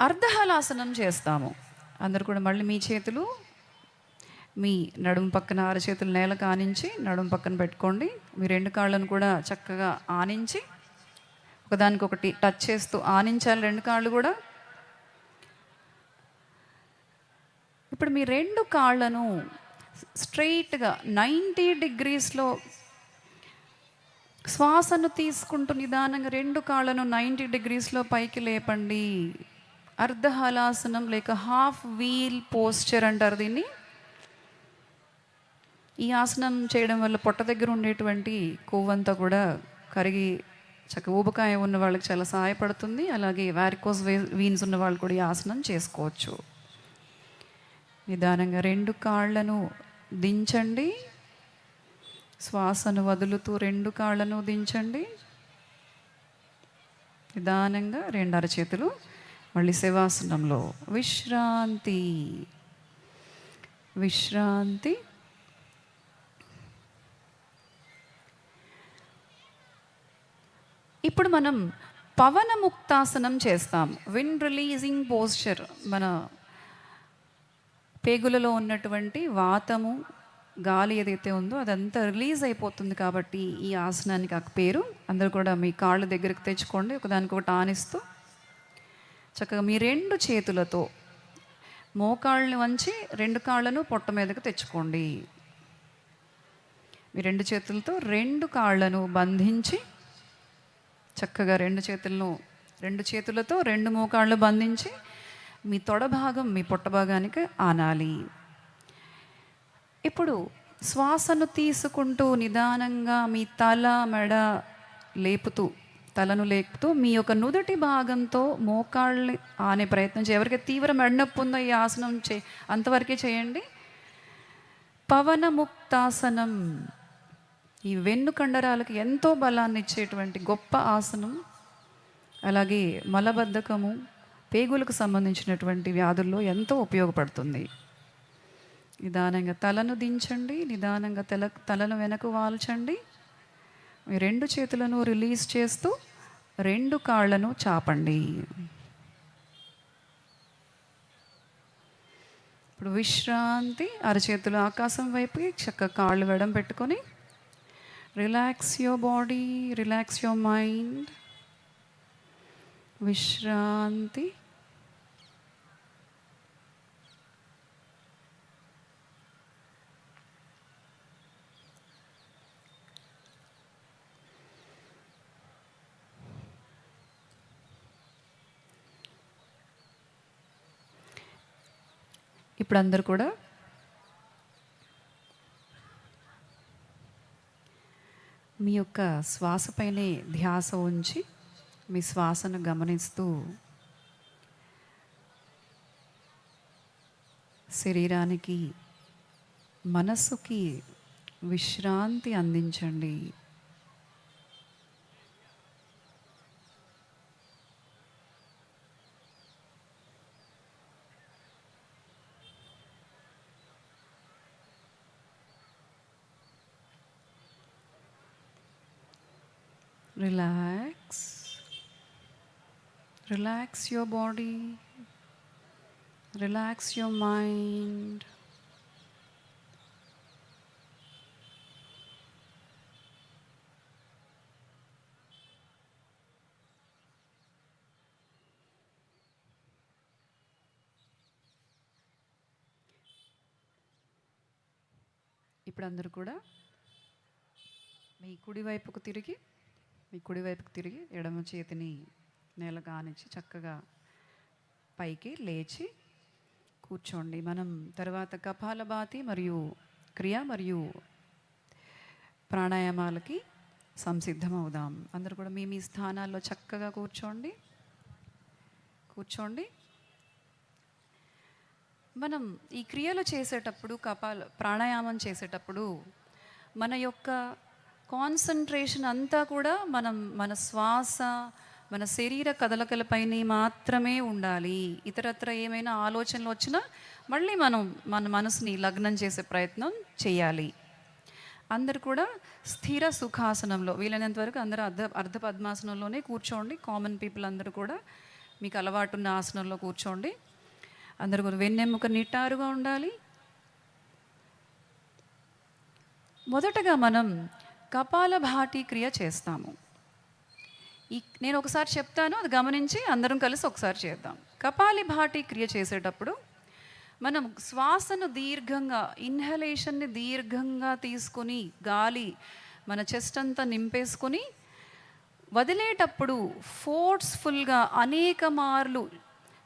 అర్ధహలాసనం చేస్తాము. అందరు కూడా మళ్ళీ మీ చేతులు మీ నడుము పక్కన, అరచేతులు నేలకు ఆనించి నడుము పక్కన పెట్టుకోండి. మీ రెండు కాళ్ళను కూడా చక్కగా ఆనించి ఒకదానికొకటి టచ్ చేస్తూ ఆనించాలి రెండు కాళ్ళు కూడా. ఇప్పుడు మీ రెండు కాళ్ళను స్ట్రైట్గా 90 degrees శ్వాసను తీసుకుంటూ నిదానంగా రెండు కాళ్ళను 90 degrees పైకి లేపండి. అర్ధహలాసనం లేక హాఫ్ వీల్ పోస్చర్ అంటారు దీన్ని. ఈ ఆసనం చేయడం వల్ల పొట్ట దగ్గర ఉండేటువంటి కొవ్వంతా కూడా కరిగి చక్క ఊబకాయ ఉన్న వాళ్ళకి చాలా సహాయపడుతుంది. అలాగే వారికోస్ వీన్స్ ఉన్న వాళ్ళు కూడా ఈ ఆసనం చేసుకోవచ్చు. నిదానంగా రెండు కాళ్ళను దించండి, శ్వాసను వదులుతూ రెండు కాళ్ళను దించండి. నిదానంగా రెండు అరచేతులు మళ్ళీ శవాసనంలో విశ్రాంతి, విశ్రాంతి. ఇప్పుడు మనం పవన ముక్తాసనం చేస్తాం, విండ్ రిలీజింగ్ పోస్చర్. మన పేగులలో ఉన్నటువంటి వాతము, గాలి ఏదైతే ఉందో అదంతా రిలీజ్ అయిపోతుంది. కాబట్టి ఈ ఆసనానికి ఆ పేరు. అందరూ కూడా మీ కాళ్ళు దగ్గరికి తెచ్చుకోండి, ఒకదానికొకటి ఆనిస్తూ చక్కగా మీ 2 చేతులతో మోకాళ్ళని వంచి 2 కాళ్ళను పొట్ట మీదకు తెచ్చుకోండి. మీ 2 చేతులతో 2 కాళ్ళను బంధించి చక్కగా 2 చేతులతో 2 మోకాళ్ళు బంధించి మీ తొడ భాగం మీ పొట్ట భాగానికి ఆనాలి. ఇప్పుడు శ్వాసను తీసుకుంటూ నిదానంగా మీ తలను లేపుతూ మీ యొక్క నుదుటి భాగంతో మోకాళ్ళని ఆనే ప్రయత్నం చేయండి. ఎవరికి తీవ్ర మెడనొప్పి ఉందో ఈ ఆసనం అంతవరకే చేయండి. పవనముక్తాసనం, ఈ వెన్ను కండరాలకు ఎంతో బలాన్ని ఇచ్చేటువంటి గొప్ప ఆసనం. అలాగే మలబద్ధకము, పేగులకు సంబంధించినటువంటి వ్యాధుల్లో ఎంతో ఉపయోగపడుతుంది. నిదానంగా తలను దించండి, నిదానంగా తలను వెనక్కు వాల్చండి. మీ 2 చేతులను రిలీజ్ చేస్తూ 2 కాళ్ళను చాపండి. ఇప్పుడు విశ్రాంతి. అరచేతులు ఆకాశం వైపుకి చక్కగా కాళ్ళు వెడం పెట్టుకొని relax your body, relax your mind. విశ్రాంతి. ఇప్పుడు అందరు కూడా మీ యొక్క శ్వాసపైనే ధ్యాస ఉంచి మీ శ్వాసను గమనిస్తూ శరీరానికి, మనస్సుకి విశ్రాంతి అందించండి. Relax your body, relax your mind. ఇప్పుడు అందరూ కూడా మీ కుడివైపుకు తిరిగి ఎడమ చేతిని నేలకు ఆనించి చక్కగా పైకి లేచి కూర్చోండి. మనం తర్వాత కపాలభాతి మరియు క్రియ మరియు ప్రాణాయామాలకి సంసిద్ధమవుదాం. అందరూ కూడా మీ స్థానాల్లో చక్కగా కూర్చోండి. మనం ఈ క్రియలు చేసేటప్పుడు, ప్రాణాయామం చేసేటప్పుడు మన యొక్క కాన్సన్ట్రేషన్ అంతా కూడా మన శ్వాస, మన శరీర కదలికలపైనే మాత్రమే ఉండాలి. ఇతరత్ర ఏమైనా ఆలోచనలు వచ్చినా మళ్ళీ మనం మన మనసుని లగ్నం చేసే ప్రయత్నం చేయాలి. అందరు కూడా స్థిర సుఖాసనంలో, వీలైనంత వరకు అందరూ అర్ధ పద్మాసనంలోనే కూర్చోండి. కామన్ పీపుల్ అందరూ కూడా మీకు అలవాటున్న ఆసనంలో కూర్చోండి. అందరూ కూడా వెన్నెముక నిటారుగా ఉండాలి. మొదటగా మనం కపాలభాతి క్రియ చేస్తాము. నేను ఒకసారి చెప్తాను, అది గమనించి అందరం కలిసి ఒకసారి చేద్దాం. కపాలభాతి క్రియ చేసేటప్పుడు మనం శ్వాసను దీర్ఘంగా, ఇన్హలేషన్ని దీర్ఘంగా తీసుకొని గాలి మన చెస్ట్ అంతా నింపేసుకొని వదిలేటప్పుడు ఫోర్స్ఫుల్గా అనేక మార్లు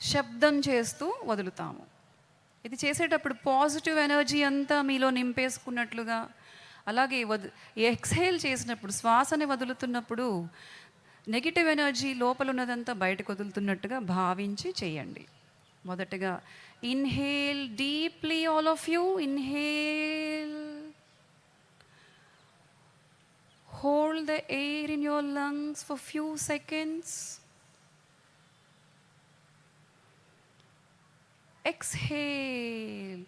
శబ్దం చేస్తూ వదులుతాము. ఇది చేసేటప్పుడు పాజిటివ్ ఎనర్జీ అంతా మీలో నింపేసుకున్నట్లుగా, అలాగే ఎక్స్హేల్ చేసినప్పుడు, శ్వాసని వదులుతున్నప్పుడు నెగిటివ్ ఎనర్జీ లోపల ఉన్నదంతా బయటకు వదులుతున్నట్టుగా భావించి చేయండి. మొదటగా inhale deeply, all of you inhale, hold the air in your lungs for few seconds. Exhale,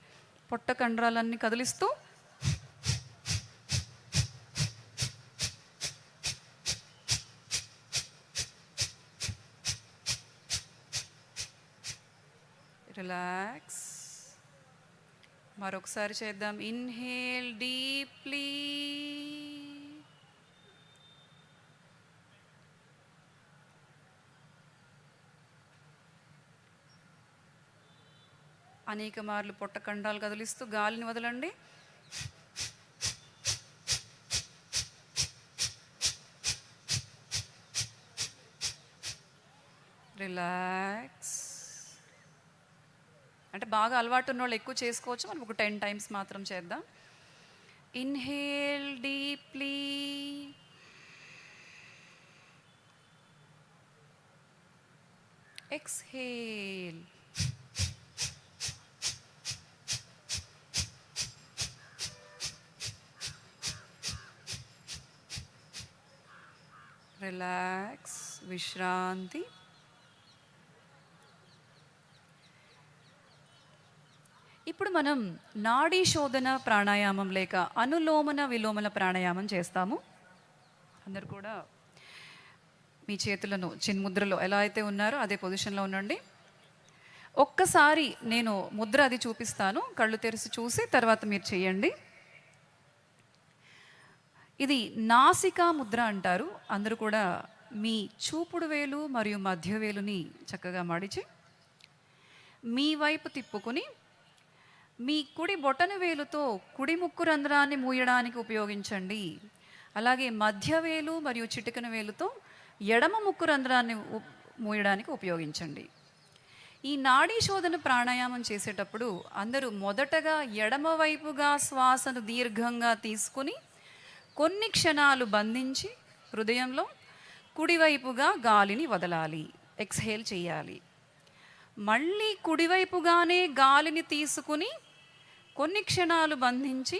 పొట్ట కండరాలన్నీ కదిలిస్తూ రిలాక్స్. మరొకసారి చేద్దాం. Inhale deeply. అనేక మార్లు పొట్ట కండాలు కదిలిస్తూ గాలిని వదలండి. రిలాక్స్. అంటే బాగా అలవాటు ఉన్న వాళ్ళు ఎక్కువ చేసుకోవచ్చు, మనం ఒక 10 టైమ్స్ మాత్రం చేద్దాం. Inhale deeply. ఎక్స్హేల్. రిలాక్స్, విశ్రాంతి. ఇప్పుడు మనం నాడీ శోధన ప్రాణాయామం లేక అనులోమన విలోమన ప్రాణాయామం చేస్తాము. అందరు కూడా మీ చేతులను చిన్ముద్రలో ఎలా అయితే ఉన్నారో అదే పొజిషన్లో ఉండండి. ఒక్కసారి నేను ముద్ర అది చూపిస్తాను, కళ్ళు తెరిచి చూసి తర్వాత మీరు చేయండి. ఇది నాసికా ముద్ర అంటారు. అందరూ కూడా మీ చూపుడు వేలు మరియు మధ్య వేలుని చక్కగా మడిచి మీ వైపు తిప్పుకొని మీ కుడి బొటన వేలుతో కుడి ముక్కు రంధ్రాన్ని మూయడానికి ఉపయోగించండి. అలాగే మధ్య వేలు మరియు చిటికెన వేలుతో ఎడమ ముక్కు రంధ్రాన్ని మూయడానికి ఉపయోగించండి. ఈ నాడీ శోధన ప్రాణాయామం చేసేటప్పుడు అందరూ మొదటగా ఎడమ వైపుగా శ్వాసను దీర్ఘంగా తీసుకుని కొన్ని క్షణాలు బంధించి హృదయంలో కుడివైపుగా గాలిని వదలాలి, ఎక్స్హేల్ చేయాలి. మళ్ళీ కుడివైపుగానే గాలిని తీసుకుని కొన్ని క్షణాలు బంధించి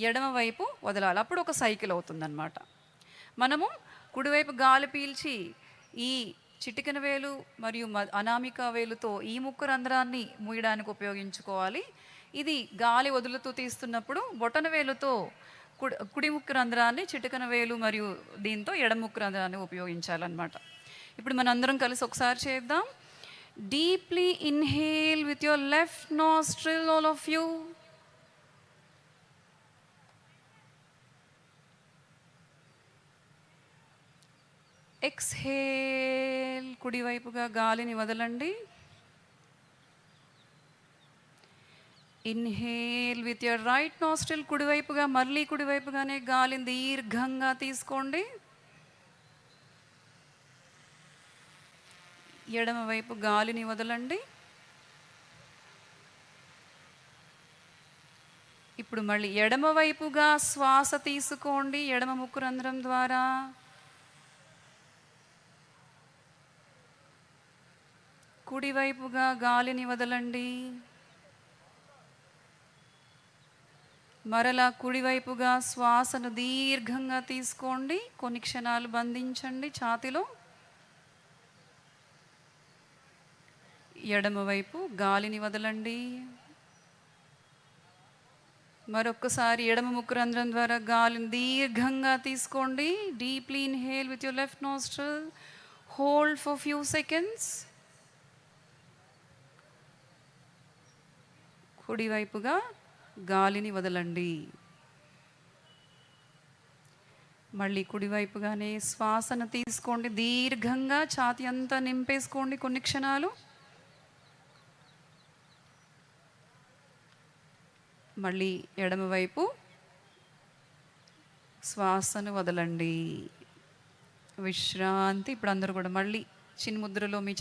ఎడమవైపు వదలాలి. అప్పుడు ఒక సైకిల్ అవుతుందన్నమాట. మనము కుడివైపు గాలి పీల్చి ఈ చిటికెన వేలు మరియు అనామిక వేలుతో ఈ ముక్కు రంధ్రాన్ని మూయడానికి ఉపయోగించుకోవాలి. ఇది గాలి వదులుతూ తీస్తున్నప్పుడు బొటన వేలుతో కుడి ముక్కు రంధ్రాన్ని, చిటికెన వేలు మరియు దీంతో ఎడమ ముక్కు రంధ్రాన్ని ఉపయోగించాలన్నమాట. ఇప్పుడు మనందరం కలిసి ఒకసారి చేద్దాం. Deeply inhale with your left nostril, all of you. Exhale, కుడివైపుగా గాలిని వదలండి. Inhale with your right nostril, కుడివైపుగా మళ్ళీ కుడివైపుగానే గాలిని దీర్ఘంగా తీసుకోండి. ఎడమవైపు గాలిని వదలండి. ఇప్పుడు మళ్ళీ ఎడమవైపుగా శ్వాస తీసుకోండి ఎడమ ముక్కు రంధ్రం ద్వారా. కుడివైపుగా గాలిని వదలండి. మరలా కుడివైపుగా శ్వాసను దీర్ఘంగా తీసుకోండి, కొన్ని క్షణాలు బంధించండి ఛాతిలో. ఎడమవైపు గాలిని వదలండి. మరొక్కసారి ఎడమ ముక్కు రంధ్రం ద్వారా గాలిని దీర్ఘంగా తీసుకోండి. Deeply inhale with your left nostril, hold for few seconds. కుడివైపుగా గాలిని వదలండి. మళ్ళీ కుడివైపుగానే శ్వాసను తీసుకోండి, దీర్ఘంగా ఛాతీ అంతా నింపేసుకోండి కొన్ని క్షణాలు. మళ్ళీ ఎడమవైపు శ్వాసను వదలండి. విశ్రాంతి. ఇప్పుడు అందరూ కూడా మళ్ళీ చిన్ముద్రలో మీ